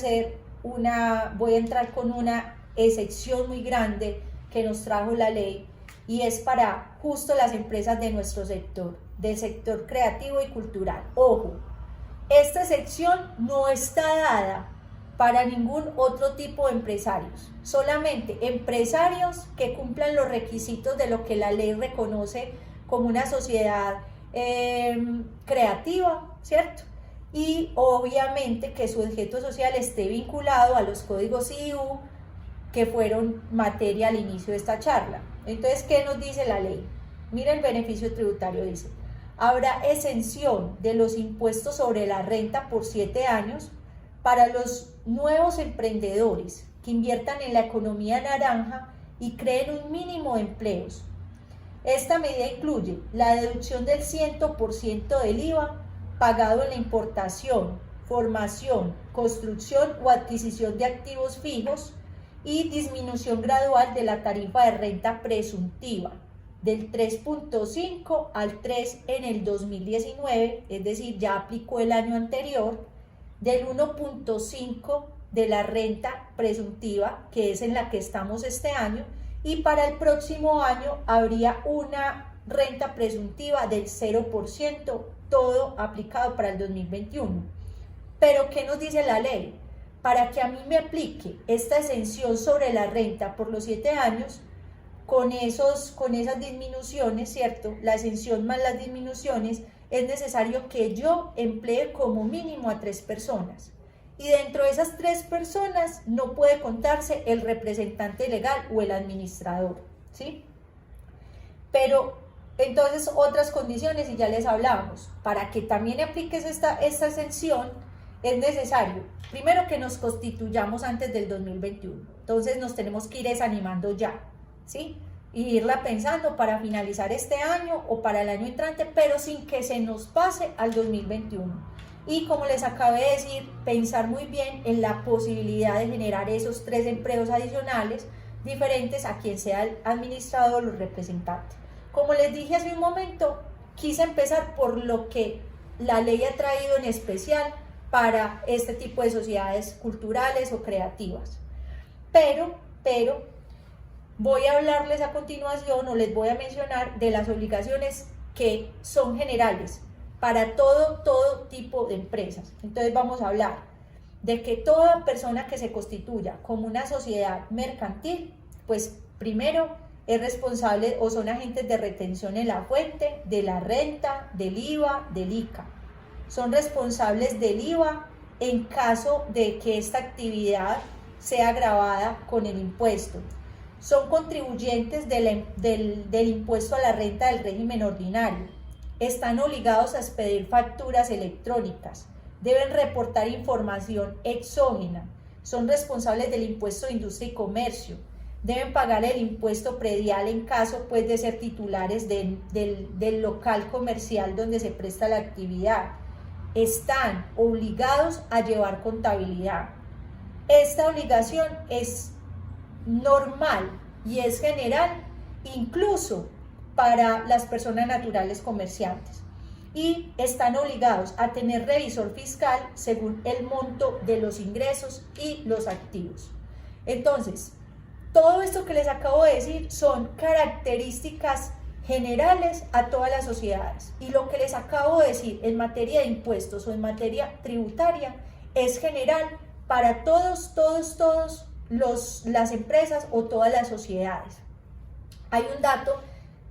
entrar con una excepción muy grande que nos trajo la ley, y es para justo las empresas de nuestro sector, del sector creativo y cultural. Ojo, esta excepción no está dada para ningún otro tipo de empresarios, solamente empresarios que cumplan los requisitos de lo que la ley reconoce como una sociedad creativa, ¿cierto? Y obviamente que su objeto social esté vinculado a los códigos IU que fueron materia al inicio de esta charla. Entonces, ¿qué nos dice la ley? Mira el beneficio tributario, dice: habrá exención de los impuestos sobre la renta por 7 años para los nuevos emprendedores que inviertan en la economía naranja y creen un mínimo de empleos. Esta medida incluye la deducción del 100% del IVA pagado en la importación, formación, construcción o adquisición de activos fijos y disminución gradual de la tarifa de renta presuntiva del 3.5 al 3 en el 2019, es decir, ya aplicó el año anterior, del 1.5 de la renta presuntiva, que es en la que estamos este año, y para el próximo año habría una renta presuntiva del 0%, todo aplicado para el 2021. Pero, ¿qué nos dice la ley? Para que a mí me aplique esta exención sobre la renta por los 7 años, con esas disminuciones, ¿cierto? La exención más las disminuciones, es necesario que yo emplee como mínimo a 3 personas. y dentro de esas 3 personas no puede contarse el representante legal o el administrador, ¿sí? Pero entonces otras condiciones, y ya les hablábamos, para que también apliques esta exención es necesario, primero, que nos constituyamos antes del 2021, entonces nos tenemos que ir desanimando ya, ¿sí? Y irla pensando para finalizar este año o para el año entrante, pero sin que se nos pase al 2021. Y como les acabé de decir, pensar muy bien en la posibilidad de generar esos 3 empleos adicionales diferentes a quien sea el administrador o el representante. Como les dije hace un momento, quise empezar por lo que la ley ha traído en especial para este tipo de sociedades culturales o creativas. Pero voy a hablarles a continuación, o les voy a mencionar, de las obligaciones que son generales para todo tipo de empresas. Entonces vamos a hablar de que toda persona que se constituya como una sociedad mercantil, pues primero es responsable o son agentes de retención en la fuente, de la renta, del IVA, del ICA. Son responsables del IVA en caso de que esta actividad sea gravada con el impuesto. Son contribuyentes del impuesto a la renta del régimen ordinario. Están obligados a expedir facturas electrónicas. Deben reportar información exógena. Son responsables del impuesto de industria y comercio. Deben pagar el impuesto predial en caso, pues, de ser titulares del local comercial donde se presta la actividad. Están obligados a llevar contabilidad. Esta obligación es normal y es general, incluso para las personas naturales comerciantes, y están obligados a tener revisor fiscal según el monto de los ingresos y los activos. Entonces, todo esto que les acabo de decir son características generales a todas las sociedades, y lo que les acabo de decir en materia de impuestos o en materia tributaria es general para todas las empresas o todas las sociedades. Hay un dato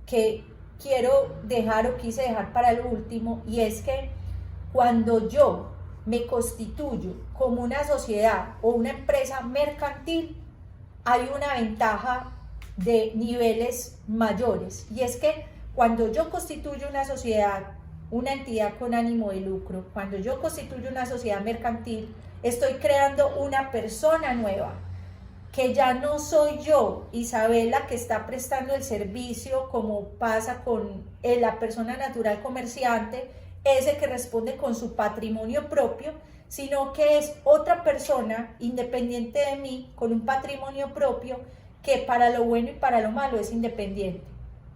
que quiero dejar o quise dejar para lo último, y es que cuando yo me constituyo como una sociedad o una empresa mercantil, hay una ventaja de niveles mayores, y es que cuando yo constituyo una sociedad, una entidad con ánimo de lucro, cuando yo constituyo una sociedad mercantil, estoy creando una persona nueva, que ya no soy yo, Isabela, que está prestando el servicio, como pasa con la persona natural comerciante, ese que responde con su patrimonio propio, sino que es otra persona independiente de mí, con un patrimonio propio, que para lo bueno y para lo malo es independiente.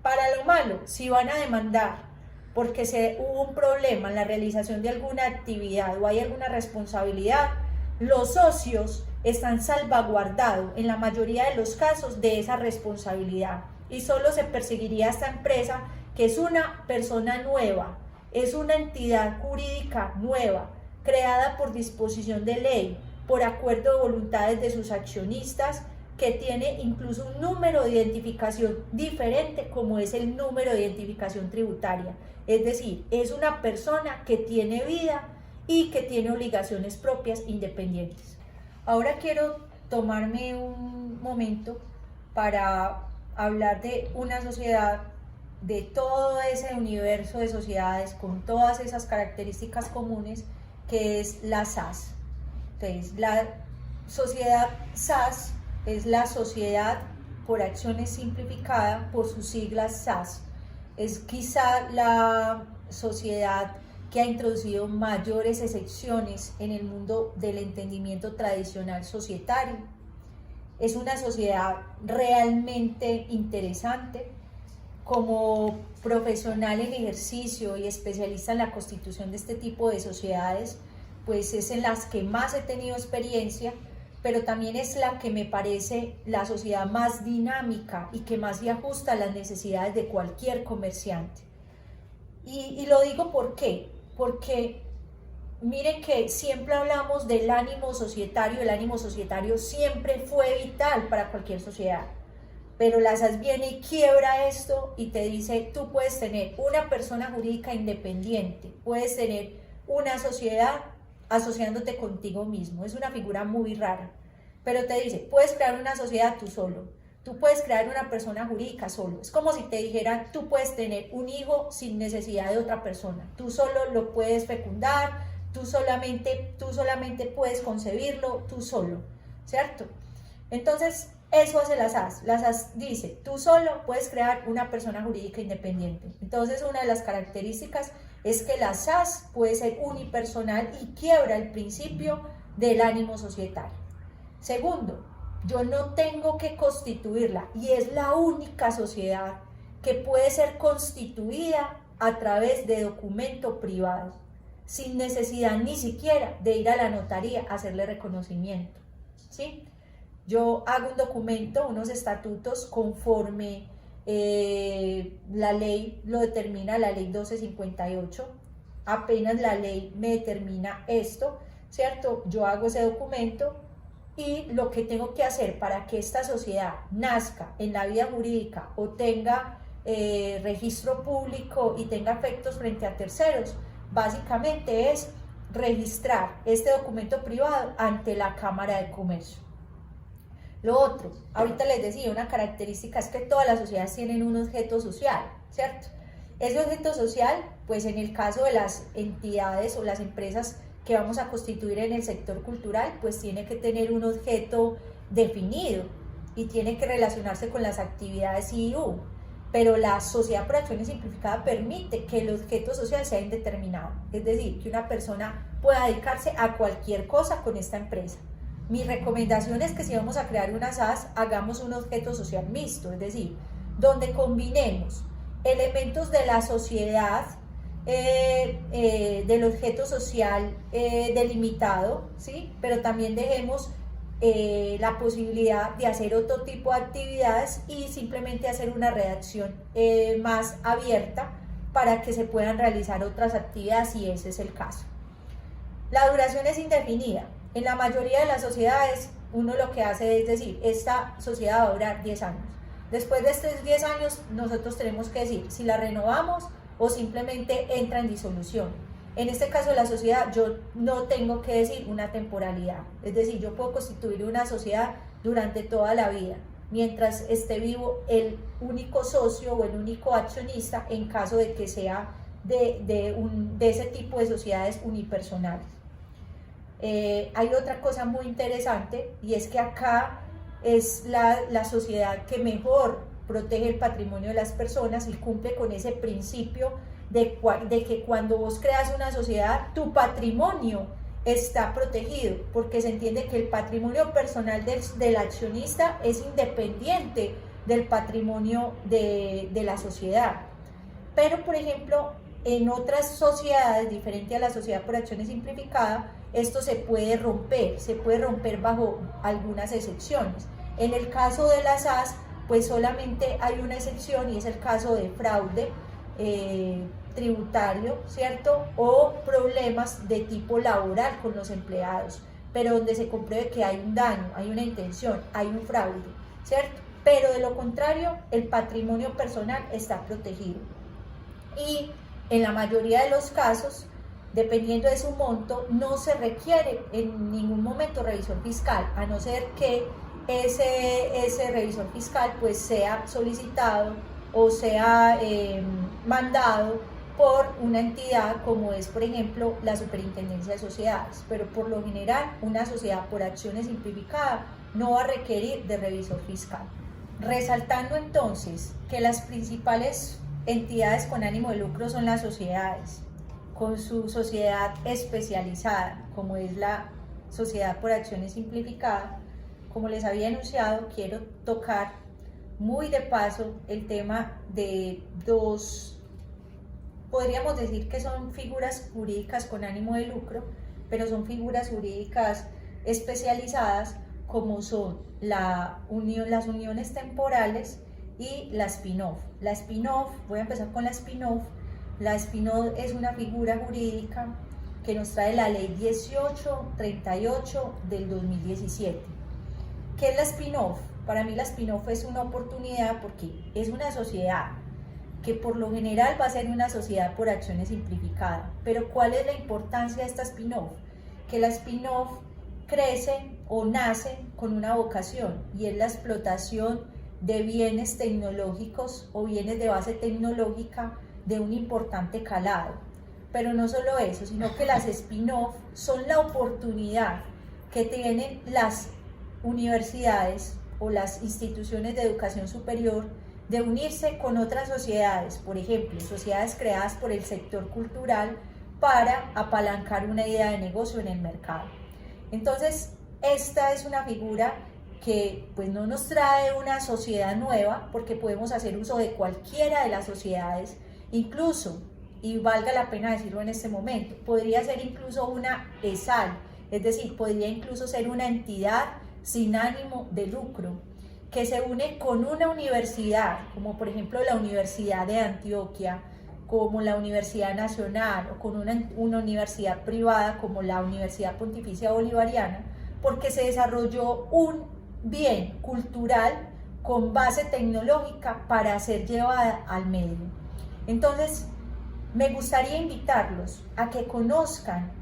Para lo malo, si van a demandar porque hubo un problema en la realización de alguna actividad o hay alguna responsabilidad, los socios están salvaguardados en la mayoría de los casos de esa responsabilidad, y solo se perseguiría a esta empresa, que es una persona nueva, es una entidad jurídica nueva, creada por disposición de ley, por acuerdo de voluntades de sus accionistas, que tiene incluso un número de identificación diferente, como es el número de identificación tributaria. Es decir, es una persona que tiene vida y que tiene obligaciones propias independientes. Ahora quiero tomarme un momento para hablar de una sociedad, de todo ese universo de sociedades con todas esas características comunes, que es la SAS. Entonces, la sociedad SAS es la Sociedad por Acciones Simplificada, por sus siglas SAS. Es quizá la sociedad que ha introducido mayores excepciones en el mundo del entendimiento tradicional societario. Es una sociedad realmente interesante. Como profesional en ejercicio y especialista en la constitución de este tipo de sociedades, pues es en las que más he tenido experiencia, pero también es la que me parece la sociedad más dinámica y que más se ajusta a las necesidades de cualquier comerciante. Y lo digo ¿por qué? Porque miren que siempre hablamos del ánimo societario. El ánimo societario siempre fue vital para cualquier sociedad, pero la SAS viene y quiebra esto y te dice: tú puedes tener una persona jurídica independiente, puedes tener una sociedad asociándote contigo mismo. Es una figura muy rara, pero te dice, puedes crear una sociedad tú solo, tú puedes crear una persona jurídica solo. Es como si te dijeran, tú puedes tener un hijo sin necesidad de otra persona, tú solo lo puedes fecundar, tú solamente puedes concebirlo, tú solo, ¿cierto? Entonces, eso hace la SAS. La SAS dice, tú solo puedes crear una persona jurídica independiente. Entonces, una de las características es que la SAS puede ser unipersonal y quiebra el principio del ánimo societario. Segundo, yo no tengo que constituirla y es la única sociedad que puede ser constituida a través de documento privado, sin necesidad ni siquiera de ir a la notaría a hacerle reconocimiento, ¿sí? Yo hago un documento, unos estatutos conforme la ley lo determina, la ley 1258, apenas la ley me determina esto, ¿cierto? Yo hago ese documento y lo que tengo que hacer para que esta sociedad nazca en la vida jurídica o tenga registro público y tenga efectos frente a terceros, básicamente es registrar este documento privado ante la Cámara de Comercio. Lo otro, ahorita les decía, una característica es que todas las sociedades tienen un objeto social, ¿cierto? Ese objeto social, pues en el caso de las entidades o las empresas que vamos a constituir en el sector cultural, pues tiene que tener un objeto definido y tiene que relacionarse con las actividades IU, pero la sociedad por acciones simplificada permite que el objeto social sea indeterminado, es decir, que una persona pueda dedicarse a cualquier cosa con esta empresa. Mi recomendación es que si vamos a crear una SAS, hagamos un objeto social mixto, es decir, donde combinemos elementos de la sociedad, del objeto social delimitado, ¿sí? Pero también dejemos la posibilidad de hacer otro tipo de actividades y simplemente hacer una redacción más abierta para que se puedan realizar otras actividades si ese es el caso. La duración es indefinida. En la mayoría de las sociedades uno lo que hace es decir, esta sociedad va a durar 10 años. Después de estos 10 años nosotros tenemos que decir si la renovamos o simplemente entra en disolución. En este caso de la sociedad yo no tengo que decir una temporalidad, es decir, yo puedo constituir una sociedad durante toda la vida, mientras esté vivo el único socio o el único accionista en caso de que sea de ese tipo de sociedades unipersonales. Hay otra cosa muy interesante y es que acá es la sociedad que mejor protege el patrimonio de las personas y cumple con ese principio de que cuando vos creas una sociedad, tu patrimonio está protegido, porque se entiende que el patrimonio personal del accionista es independiente del patrimonio de la sociedad. Pero, por ejemplo, en otras sociedades, diferente a la sociedad por acciones simplificada, esto se puede romper bajo algunas excepciones. En el caso de las SAS, pues solamente hay una excepción y es el caso de fraude tributario, ¿cierto? O problemas de tipo laboral con los empleados, pero donde se compruebe que hay un daño, hay una intención, hay un fraude, ¿cierto? Pero de lo contrario, el patrimonio personal está protegido. Y en la mayoría de los casos, dependiendo de su monto, no se requiere en ningún momento revisor fiscal, a no ser que ese revisor fiscal pues sea solicitado o sea mandado por una entidad como es, por ejemplo, la Superintendencia de Sociedades, pero por lo general una sociedad por acciones simplificada no va a requerir de revisor fiscal. Resaltando entonces que las principales entidades con ánimo de lucro son las sociedades, con su sociedad especializada, como es la sociedad por acciones simplificada. Como les había anunciado, quiero tocar muy de paso el tema de dos, podríamos decir que son figuras jurídicas con ánimo de lucro, pero son figuras jurídicas especializadas como son las uniones temporales y la spin-off. La spin-off, voy a empezar con la spin-off. La spin-off es una figura jurídica que nos trae la ley 1838 del 2017. ¿Qué es la spin-off? Para mí la spin-off es una oportunidad porque es una sociedad que por lo general va a ser una sociedad por acciones simplificada. Pero ¿cuál es la importancia de esta spin-off? que la spin-off crece o nace con una vocación, y es la explotación de bienes tecnológicos o bienes de base tecnológica de un importante calado. Pero no solo eso, sino que las spin-off son la oportunidad que tienen las universidades o las instituciones de educación superior de unirse con otras sociedades, por ejemplo, sociedades creadas por el sector cultural para apalancar una idea de negocio en el mercado. Entonces, esta es una figura que pues no nos trae una sociedad nueva, porque podemos hacer uso de cualquiera de las sociedades, incluso, y valga la pena decirlo en este momento, podría ser incluso una ESAL, es decir, podría incluso ser una entidad sin ánimo de lucro, que se une con una universidad, como por ejemplo la Universidad de Antioquia, como la Universidad Nacional, o con una universidad privada como la Universidad Pontificia Bolivariana, porque se desarrolló un bien cultural con base tecnológica para ser llevada al medio. Entonces, me gustaría invitarlos a que conozcan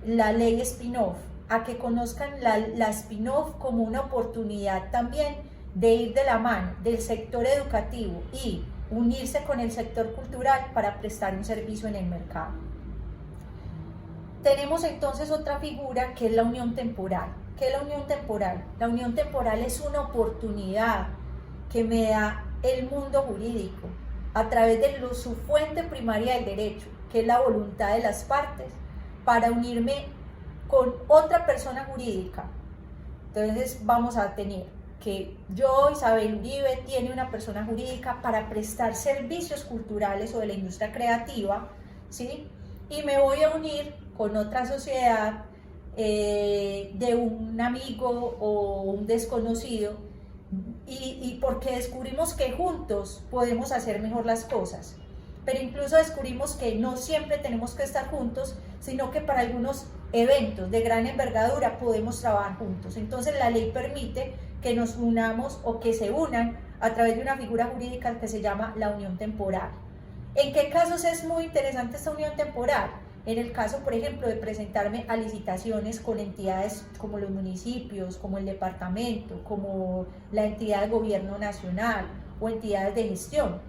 la ley spin-off, a que conozcan la spin-off como una oportunidad también de ir de la mano del sector educativo y unirse con el sector cultural para prestar un servicio en el mercado. Tenemos entonces otra figura que es la unión temporal. ¿Qué es la unión temporal? La unión temporal es una oportunidad que me da el mundo jurídico a través de su fuente primaria del derecho, que es la voluntad de las partes, para unirme con otra persona jurídica. Entonces vamos a tener que yo, Isabel Uribe, tiene una persona jurídica para prestar servicios culturales o de la industria creativa, ¿sí? Y me voy a unir con otra sociedad de un amigo o un desconocido, y porque descubrimos que juntos podemos hacer mejor las cosas, pero incluso descubrimos que no siempre tenemos que estar juntos, sino que para algunos eventos de gran envergadura podemos trabajar juntos. Entonces la ley permite que nos unamos o que se unan a través de una figura jurídica que se llama la unión temporal. ¿En qué casos es muy interesante esta unión temporal? En el caso, por ejemplo, de presentarme a licitaciones con entidades como los municipios, como el departamento, como la entidad de gobierno nacional o entidades de gestión.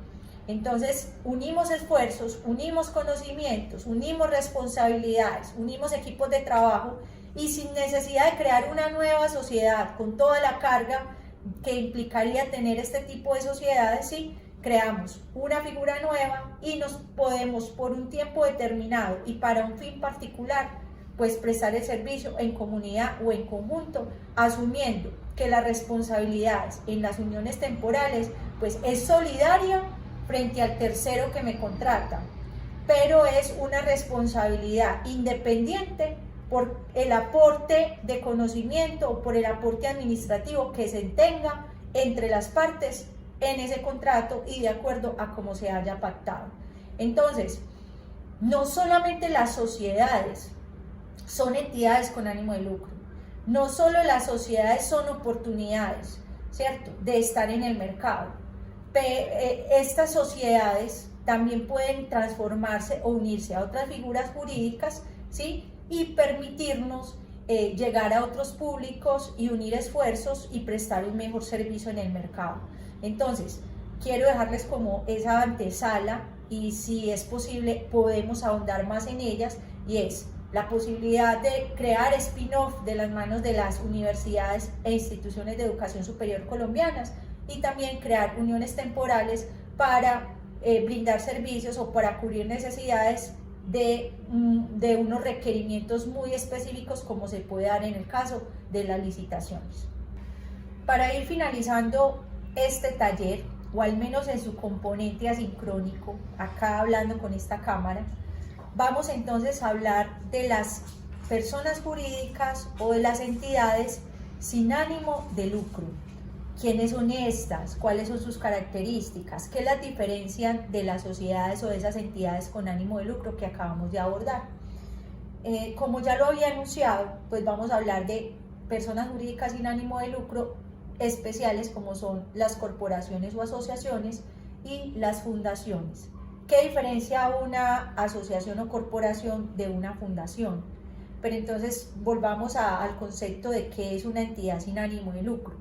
Entonces, unimos esfuerzos, unimos conocimientos, unimos responsabilidades, unimos equipos de trabajo, y sin necesidad de crear una nueva sociedad con toda la carga que implicaría tener este tipo de sociedades, ¿sí? Creamos una figura nueva y nos podemos por un tiempo determinado y para un fin particular, pues prestar el servicio en comunidad o en conjunto, asumiendo que las responsabilidades en las uniones temporales pues es solidaria frente al tercero que me contrata, pero es una responsabilidad independiente por el aporte de conocimiento o por el aporte administrativo que se tenga entre las partes en ese contrato y de acuerdo a cómo se haya pactado. Entonces, no solamente las sociedades son entidades con ánimo de lucro, no solo las sociedades son oportunidades, ¿cierto?, de estar en el mercado. Estas sociedades también pueden transformarse o unirse a otras figuras jurídicas, ¿sí?, y permitirnos llegar a otros públicos y unir esfuerzos y prestar un mejor servicio en el mercado. Entonces, quiero dejarles como esa antesala, y si es posible podemos ahondar más en ellas, y es la posibilidad de crear spin-off de las manos de las universidades e instituciones de educación superior colombianas, y también crear uniones temporales para brindar servicios o para cubrir necesidades de unos requerimientos muy específicos, como se puede dar en el caso de las licitaciones. Para ir finalizando este taller, o al menos en su componente asincrónico, acá hablando con esta cámara, vamos entonces a hablar de las personas jurídicas o de las entidades sin ánimo de lucro. ¿Quiénes son estas? ¿Cuáles son sus características? ¿Qué las diferencian de las sociedades o de esas entidades con ánimo de lucro que acabamos de abordar? Como ya lo había anunciado, pues vamos a hablar de personas jurídicas sin ánimo de lucro especiales, como son las corporaciones o asociaciones y las fundaciones. ¿Qué diferencia una asociación o corporación de una fundación? Pero entonces volvamos al concepto de qué es una entidad sin ánimo de lucro.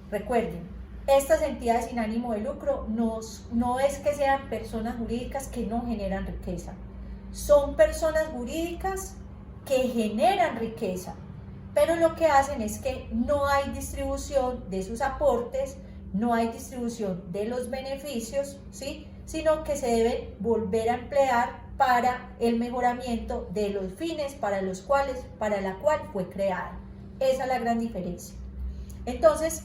Recuerden, estas entidades sin ánimo de lucro no es que sean personas jurídicas que no generan riqueza, son personas jurídicas que generan riqueza, pero lo que hacen es que no hay distribución de sus aportes, no hay distribución de los beneficios, ¿sí? Sino que se deben volver a emplear para el mejoramiento de los fines para la cual fue creada. Esa es la gran diferencia. Entonces,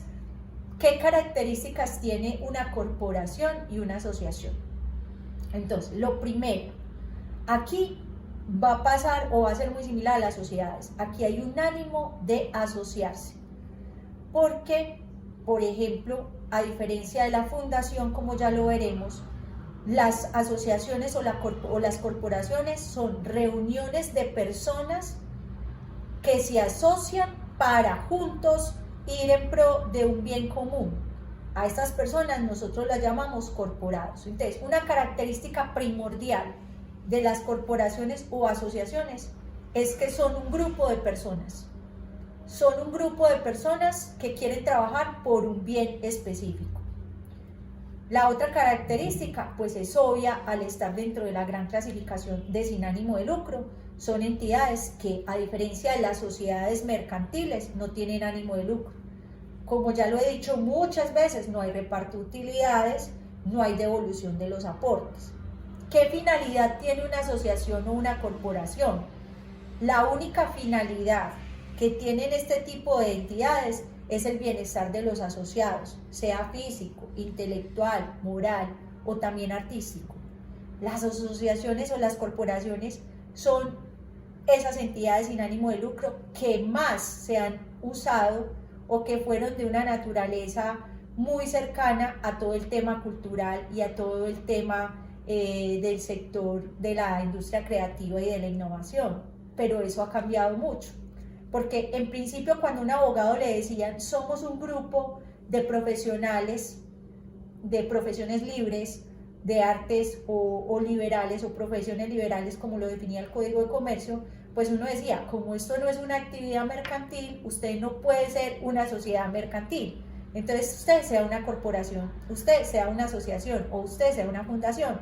¿qué características tiene una corporación y una asociación? Entonces, lo primero, aquí va a pasar o va a ser muy similar a las sociedades. Aquí hay un ánimo de asociarse, porque, por ejemplo, a diferencia de la fundación, como ya lo veremos, las asociaciones o las corporaciones son reuniones de personas que se asocian para juntos ir en pro de un bien común. A estas personas nosotros las llamamos corporados. Entonces, una característica primordial de las corporaciones o asociaciones es que son un grupo de personas. Son un grupo de personas que quieren trabajar por un bien específico. La otra característica, pues es obvia al estar dentro de la gran clasificación de sin ánimo de lucro, son entidades que, a diferencia de las sociedades mercantiles, no tienen ánimo de lucro. Como ya lo he dicho muchas veces, no hay reparto de utilidades, no hay devolución de los aportes. ¿Qué finalidad tiene una asociación o una corporación? La única finalidad que tienen este tipo de entidades es el bienestar de los asociados, sea físico, intelectual, moral o también artístico. Las asociaciones o las corporaciones son esas entidades sin ánimo de lucro que más se han usado o que fueron de una naturaleza muy cercana a todo el tema cultural y a todo el tema del sector de la industria creativa y de la innovación. Pero eso ha cambiado mucho. Porque en principio cuando a un abogado le decían somos un grupo de profesionales, de profesiones libres, de artes o liberales o profesiones liberales como lo definía el Código de Comercio, pues uno decía, como esto no es una actividad mercantil, usted no puede ser una sociedad mercantil. Entonces usted sea una corporación, usted sea una asociación o usted sea una fundación.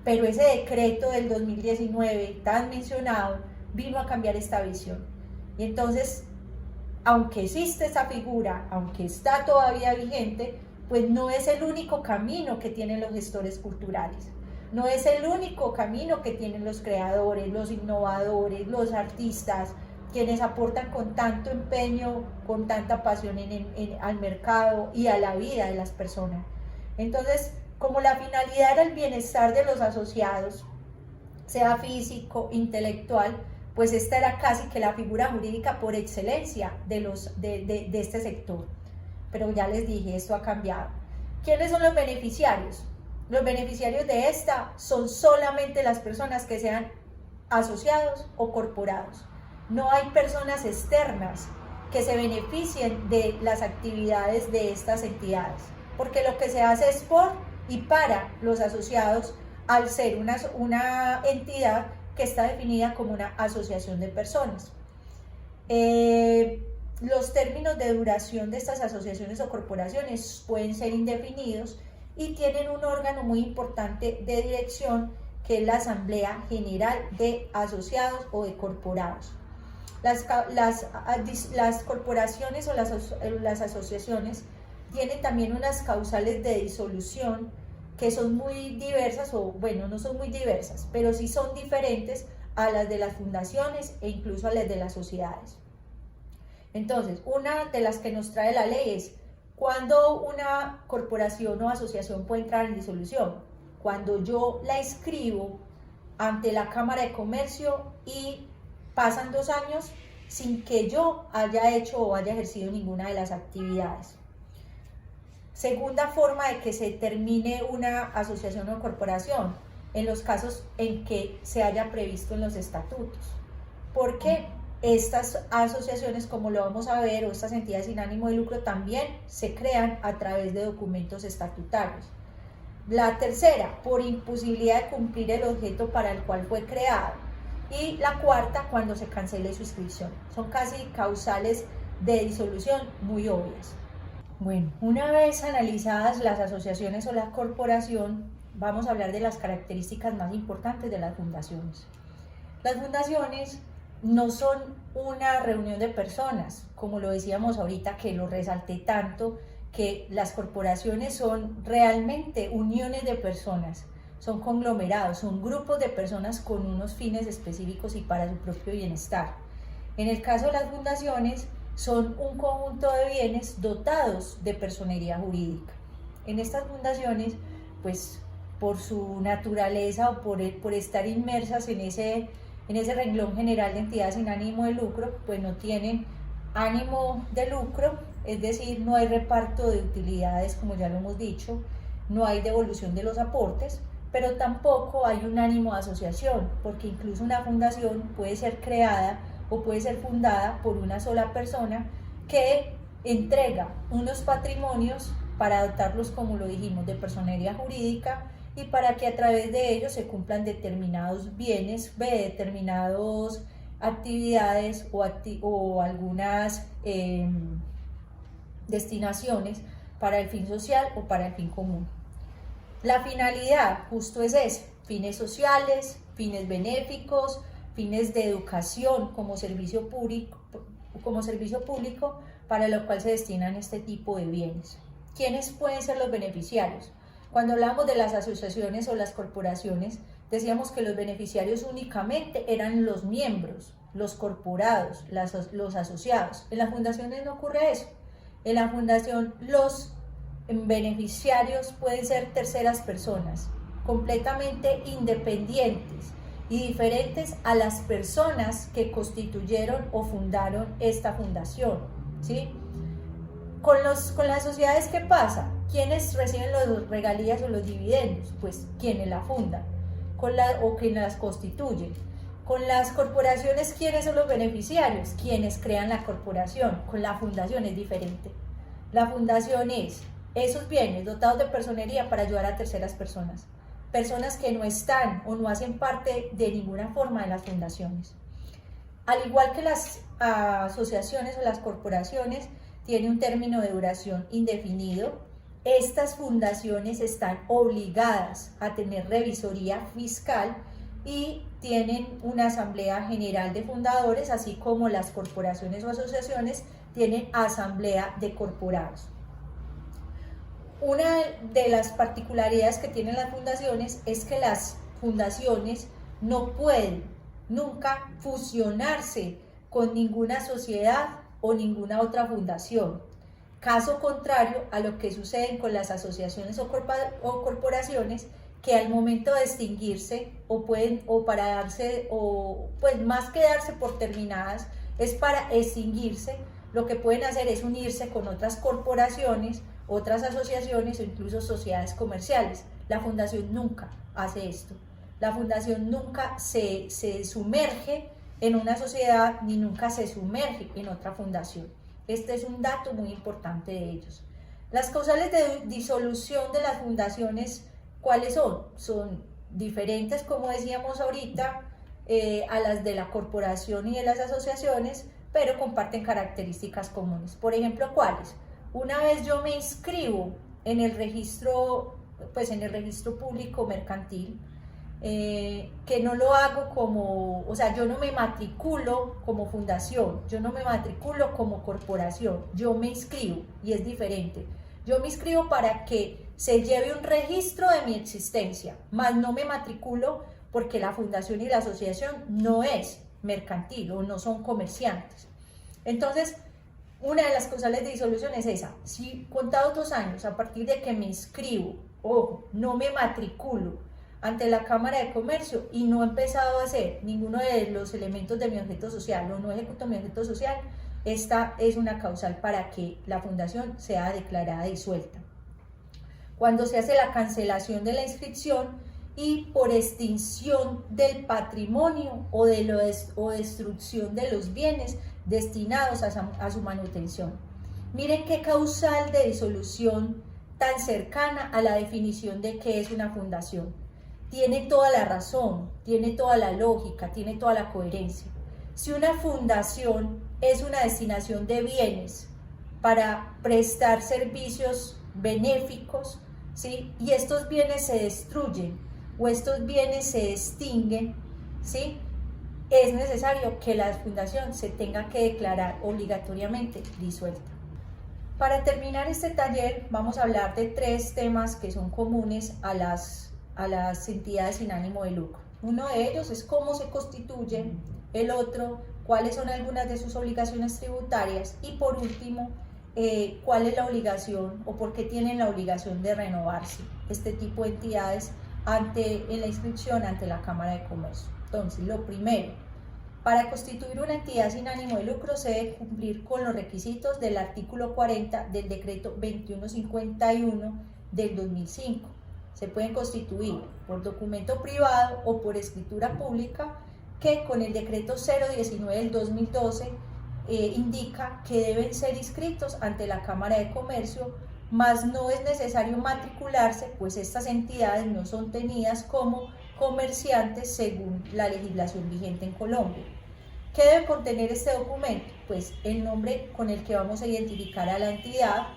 Pero ese decreto del 2019 tan mencionado vino a cambiar esta visión. Y entonces, aunque existe esa figura, aunque está todavía vigente, pues no es el único camino que tienen los gestores culturales, no es el único camino que tienen los creadores, los innovadores, los artistas, quienes aportan con tanto empeño, con tanta pasión al mercado y a la vida de las personas. Entonces, como la finalidad era el bienestar de los asociados, sea físico, intelectual, pues esta era casi que la figura jurídica por excelencia de este sector. Pero ya les dije, esto ha cambiado. ¿Quiénes son los beneficiarios? Los beneficiarios de esta son solamente las personas que sean asociados o corporados. No hay personas externas que se beneficien de las actividades de estas entidades, porque lo que se hace es por y para los asociados al ser una entidad que está definida como una asociación de personas. Los términos de duración de estas asociaciones o corporaciones pueden ser indefinidos y tienen un órgano muy importante de dirección que es la Asamblea General de Asociados o de Corporados. Las corporaciones o las asociaciones tienen también unas causales de disolución que son muy diversas, o bueno, no son muy diversas, pero sí son diferentes a las de las fundaciones e incluso a las de las sociedades. Entonces, una de las que nos trae la ley es cuando una corporación o asociación puede entrar en disolución, cuando yo la inscribo ante la Cámara de Comercio y pasan 2 años sin que yo haya hecho o haya ejercido ninguna de las actividades. Segunda forma de que se termine una asociación o corporación, en los casos en que se haya previsto en los estatutos. Porque estas asociaciones, como lo vamos a ver, o estas entidades sin ánimo de lucro también se crean a través de documentos estatutarios. La tercera, por imposibilidad de cumplir el objeto para el cual fue creado. y la cuarta cuando se cancele su inscripción. Son casi causales de disolución muy obvias. Bueno, una vez analizadas las asociaciones o la corporación, vamos a hablar de las características más importantes de las fundaciones. Las fundaciones no son una reunión de personas, como lo decíamos ahorita, que lo resalté tanto, que las corporaciones son realmente uniones de personas, son conglomerados, son grupos de personas con unos fines específicos y para su propio bienestar. En el caso de las fundaciones, son un conjunto de bienes dotados de personería jurídica. En estas fundaciones, pues por su naturaleza o por estar inmersas en ese renglón general de entidades sin ánimo de lucro, pues no tienen ánimo de lucro, es decir, no hay reparto de utilidades, como ya lo hemos dicho, no hay devolución de los aportes, pero tampoco hay un ánimo de asociación, porque incluso una fundación puede ser creada o puede ser fundada por una sola persona que entrega unos patrimonios para dotarlos, como lo dijimos, de personería jurídica y para que a través de ellos se cumplan determinados bienes, determinadas actividades o algunas destinaciones para el fin social o para el fin común. La finalidad justo es ese, fines sociales, fines benéficos, fines de educación como servicio público para lo cual se destinan este tipo de bienes. ¿Quiénes pueden ser los beneficiarios? Cuando hablamos de las asociaciones o las corporaciones, decíamos que los beneficiarios únicamente eran los miembros, los corporados, los asociados. En las fundaciones no ocurre eso. En la fundación los beneficiarios pueden ser terceras personas, completamente independientes y diferentes a las personas que constituyeron o fundaron esta fundación, ¿sí? Con las sociedades, ¿qué pasa? ¿Quiénes reciben los regalías o los dividendos? Pues quienes la fundan o quienes las constituyen. Con las corporaciones, ¿quiénes son los beneficiarios? Quienes crean la corporación. Con la fundación es diferente. La fundación es esos bienes dotados de personería para ayudar a terceras personas. Personas que no están o no hacen parte de ninguna forma de las fundaciones. Al igual que las asociaciones o las corporaciones, tiene un término de duración indefinido. Estas fundaciones están obligadas a tener revisoría fiscal y tienen una asamblea general de fundadores, así como las corporaciones o asociaciones tienen asamblea de corporados. Una de las particularidades que tienen las fundaciones es que las fundaciones no pueden nunca fusionarse con ninguna sociedad o ninguna otra fundación. Caso contrario a lo que sucede con las asociaciones o corporaciones, que al momento de extinguirse más que darse por terminadas, es para extinguirse, lo que pueden hacer es unirse con otras corporaciones, otras asociaciones o incluso sociedades comerciales. La fundación nunca hace esto. La fundación nunca se sumerge en una sociedad ni nunca se sumerge en otra fundación. Este es un dato muy importante de ellos. Las causales de disolución de las fundaciones, ¿cuáles son? Son diferentes, como decíamos ahorita, a las de la corporación y de las asociaciones, pero comparten características comunes. Por ejemplo, ¿cuáles? Una vez yo me inscribo en el registro público mercantil, que no lo hago yo no me matriculo como fundación, yo no me matriculo como corporación, yo me inscribo y es diferente. Yo me inscribo para que se lleve un registro de mi existencia, más no me matriculo porque la fundación y la asociación no es mercantil o no son comerciantes. Entonces, una de las causales de disolución es esa. Si contados 2 años, a partir de que me inscribo, ojo, no me matriculo ante la Cámara de Comercio y no he empezado a hacer ninguno de los elementos de mi objeto social o no ejecuto mi objeto social, esta es una causal para que la fundación sea declarada disuelta. Cuando se hace la cancelación de la inscripción y por extinción del patrimonio o destrucción de los bienes destinados a su manutención. Miren qué causal de disolución tan cercana a la definición de qué es una fundación. tiene toda la razón, tiene toda la lógica, tiene toda la coherencia. Si una fundación es una destinación de bienes para prestar servicios benéficos, ¿sí? Y estos bienes se destruyen o estos bienes se extinguen, ¿sí? Es necesario que la fundación se tenga que declarar obligatoriamente disuelta. Para terminar este taller vamos a hablar de 3 temas que son comunes a las entidades sin ánimo de lucro. Uno de ellos es cómo se constituyen, el otro, cuáles son algunas de sus obligaciones tributarias y por último, cuál es la obligación o por qué tienen la obligación de renovarse este tipo de entidades en la inscripción ante la Cámara de Comercio. Entonces, lo primero, para constituir una entidad sin ánimo de lucro se debe cumplir con los requisitos del artículo 40 del decreto 2151 del 2005. Se pueden constituir por documento privado o por escritura pública que con el decreto 019 del 2012 indica que deben ser inscritos ante la Cámara de Comercio, mas no es necesario matricularse, pues estas entidades no son tenidas como comerciantes según la legislación vigente en Colombia. ¿Qué debe contener este documento? Pues el nombre con el que vamos a identificar a la entidad,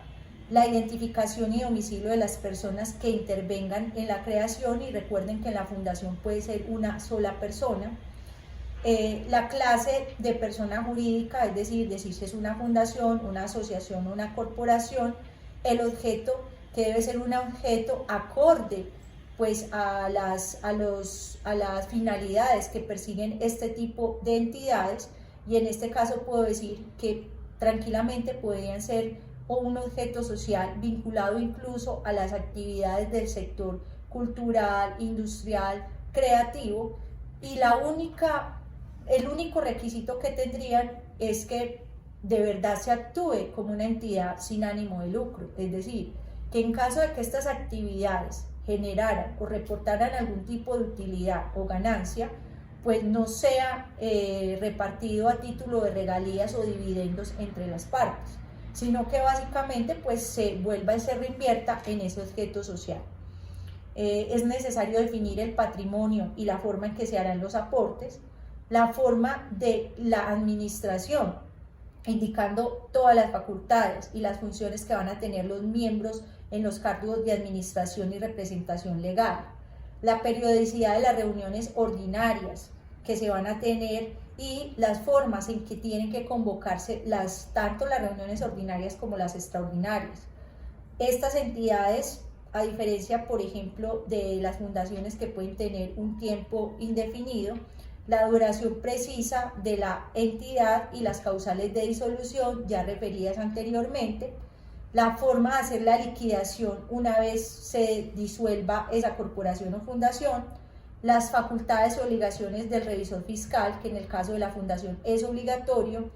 la identificación y domicilio de las personas que intervengan en la creación, y recuerden que en la fundación puede ser una sola persona, la clase de persona jurídica, es decir, si es una fundación, una asociación, una corporación, el objeto, que debe ser un objeto acorde pues a las finalidades que persiguen este tipo de entidades, y en este caso puedo decir que tranquilamente podrían ser un objeto social vinculado incluso a las actividades del sector cultural, industrial, creativo, y el único requisito que tendrían es que de verdad se actúe como una entidad sin ánimo de lucro, es decir, que en caso de que estas actividades generaran o reportaran algún tipo de utilidad o ganancia, pues no sea repartido a título de regalías o dividendos entre las partes, sino que básicamente pues se vuelva y se reinvierta en ese objeto social. Es necesario definir el patrimonio y la forma en que se harán los aportes, la forma de la administración, indicando todas las facultades y las funciones que van a tener los miembros en los cargos de administración y representación legal, la periodicidad de las reuniones ordinarias que se van a tener y las formas en que tienen que convocarse tanto las reuniones ordinarias como las extraordinarias. Estas entidades, a diferencia, por ejemplo, de las fundaciones que pueden tener un tiempo indefinido, la duración precisa de la entidad y las causales de disolución ya referidas anteriormente, la forma de hacer la liquidación una vez se disuelva esa corporación o fundación, las facultades y obligaciones del revisor fiscal, que en el caso de la fundación es obligatorio,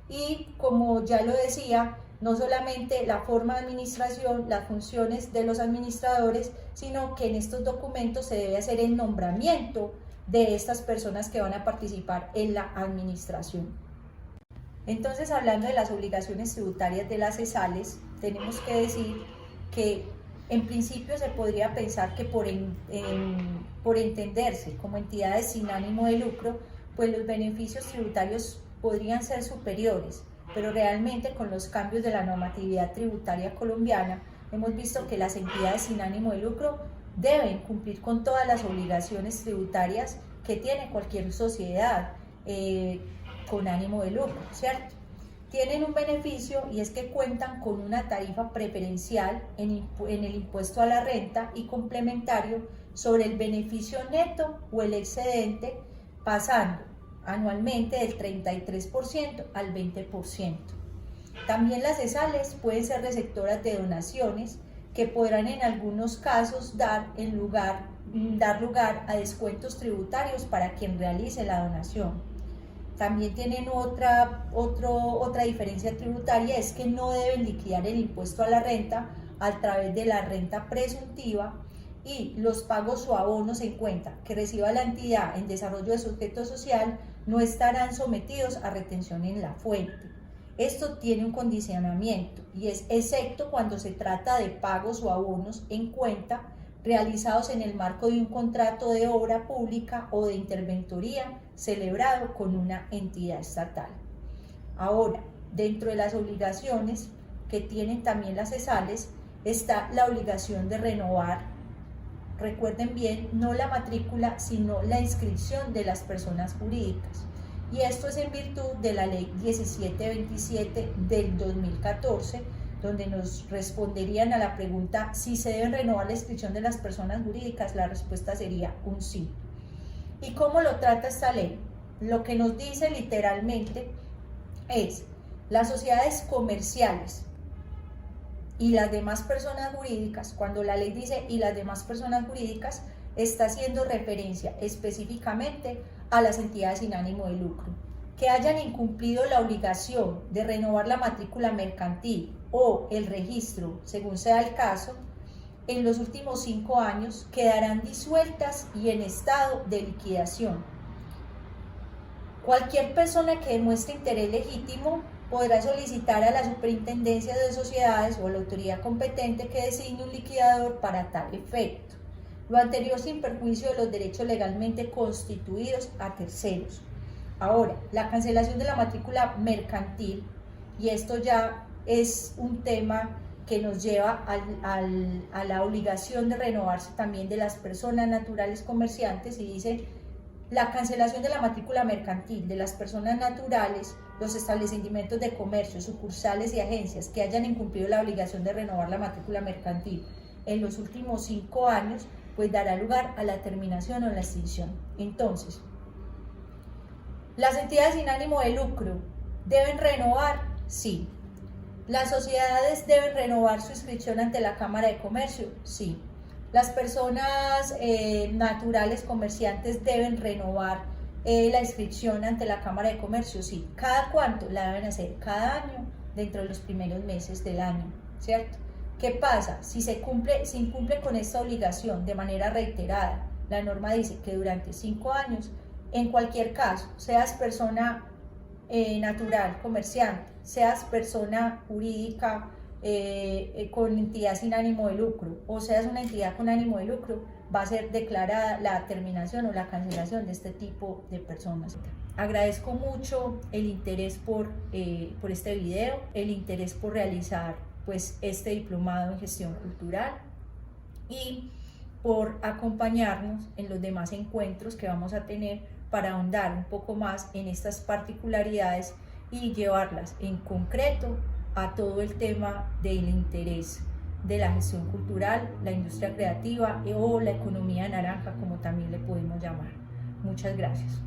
y como ya lo decía, no solamente la forma de administración, las funciones de los administradores, sino que en estos documentos se debe hacer el nombramiento de estas personas que van a participar en la administración. Entonces, hablando de las obligaciones tributarias de las ESALES, tenemos que decir que en principio se podría pensar que por entenderse como entidades sin ánimo de lucro, pues los beneficios tributarios podrían ser superiores, pero realmente con los cambios de la normatividad tributaria colombiana hemos visto que las entidades sin ánimo de lucro deben cumplir con todas las obligaciones tributarias que tiene cualquier sociedad con ánimo de lucro, ¿cierto? Tienen un beneficio, y es que cuentan con una tarifa preferencial en el impuesto a la renta y complementario sobre el beneficio neto o el excedente, pasando anualmente del 33% al 20%. También las ESALES pueden ser receptoras de donaciones que podrán en algunos casos dar lugar a descuentos tributarios para quien realice la donación. También tienen otra diferencia tributaria, es que no deben liquidar el impuesto a la renta a través de la renta presuntiva, y los pagos o abonos en cuenta que reciba la entidad en desarrollo de su objeto social no estarán sometidos a retención en la fuente. Esto tiene un condicionamiento, y es excepto cuando se trata de pagos o abonos en cuenta realizados en el marco de un contrato de obra pública o de interventoría celebrado con una entidad estatal. Ahora, dentro de las obligaciones que tienen también las ESALes está la obligación de renovar, recuerden bien, no la matrícula, sino la inscripción de las personas jurídicas. Y esto es en virtud de la Ley 1727 del 2014, donde nos responderían a la pregunta si se debe renovar la inscripción de las personas jurídicas, la respuesta sería un sí. ¿Y cómo lo trata esta ley? Lo que nos dice literalmente es: las sociedades comerciales y las demás personas jurídicas, cuando la ley dice y las demás personas jurídicas, está haciendo referencia específicamente a las entidades sin ánimo de lucro, que hayan incumplido la obligación de renovar la matrícula mercantil o el registro, según sea el caso, en los últimos 5 años, quedarán disueltas y en estado de liquidación. Cualquier persona que demuestre interés legítimo podrá solicitar a la Superintendencia de Sociedades o a la autoridad competente que designe un liquidador para tal efecto. Lo anterior sin perjuicio de los derechos legalmente constituidos a terceros. Ahora, la cancelación de la matrícula mercantil, y esto ya es un tema que nos lleva a la obligación de renovarse también de las personas naturales comerciantes, y dice: la cancelación de la matrícula mercantil de las personas naturales, los establecimientos de comercio, sucursales y agencias que hayan incumplido la obligación de renovar la matrícula mercantil en los últimos 5 años, pues dará lugar a la terminación o la extinción. Entonces, ¿las entidades sin ánimo de lucro deben renovar? Sí. ¿Las sociedades deben renovar su inscripción ante la Cámara de Comercio? Sí. ¿Las personas naturales comerciantes deben renovar la inscripción ante la Cámara de Comercio? Sí. ¿Cada cuánto? La deben hacer cada año, dentro de los primeros meses del año, ¿cierto? ¿Qué pasa? Si se incumple con esta obligación de manera reiterada, la norma dice que durante 5 años, en cualquier caso, seas persona natural, comerciante, seas persona jurídica con entidad sin ánimo de lucro o seas una entidad con ánimo de lucro, va a ser declarada la terminación o la cancelación de este tipo de personas. Agradezco mucho el interés por este video, el interés por realizar pues este diplomado en gestión cultural y por acompañarnos en los demás encuentros que vamos a tener para ahondar un poco más en estas particularidades y llevarlas en concreto a todo el tema del interés de la gestión cultural, la industria creativa o la economía naranja, como también le podemos llamar. Muchas gracias.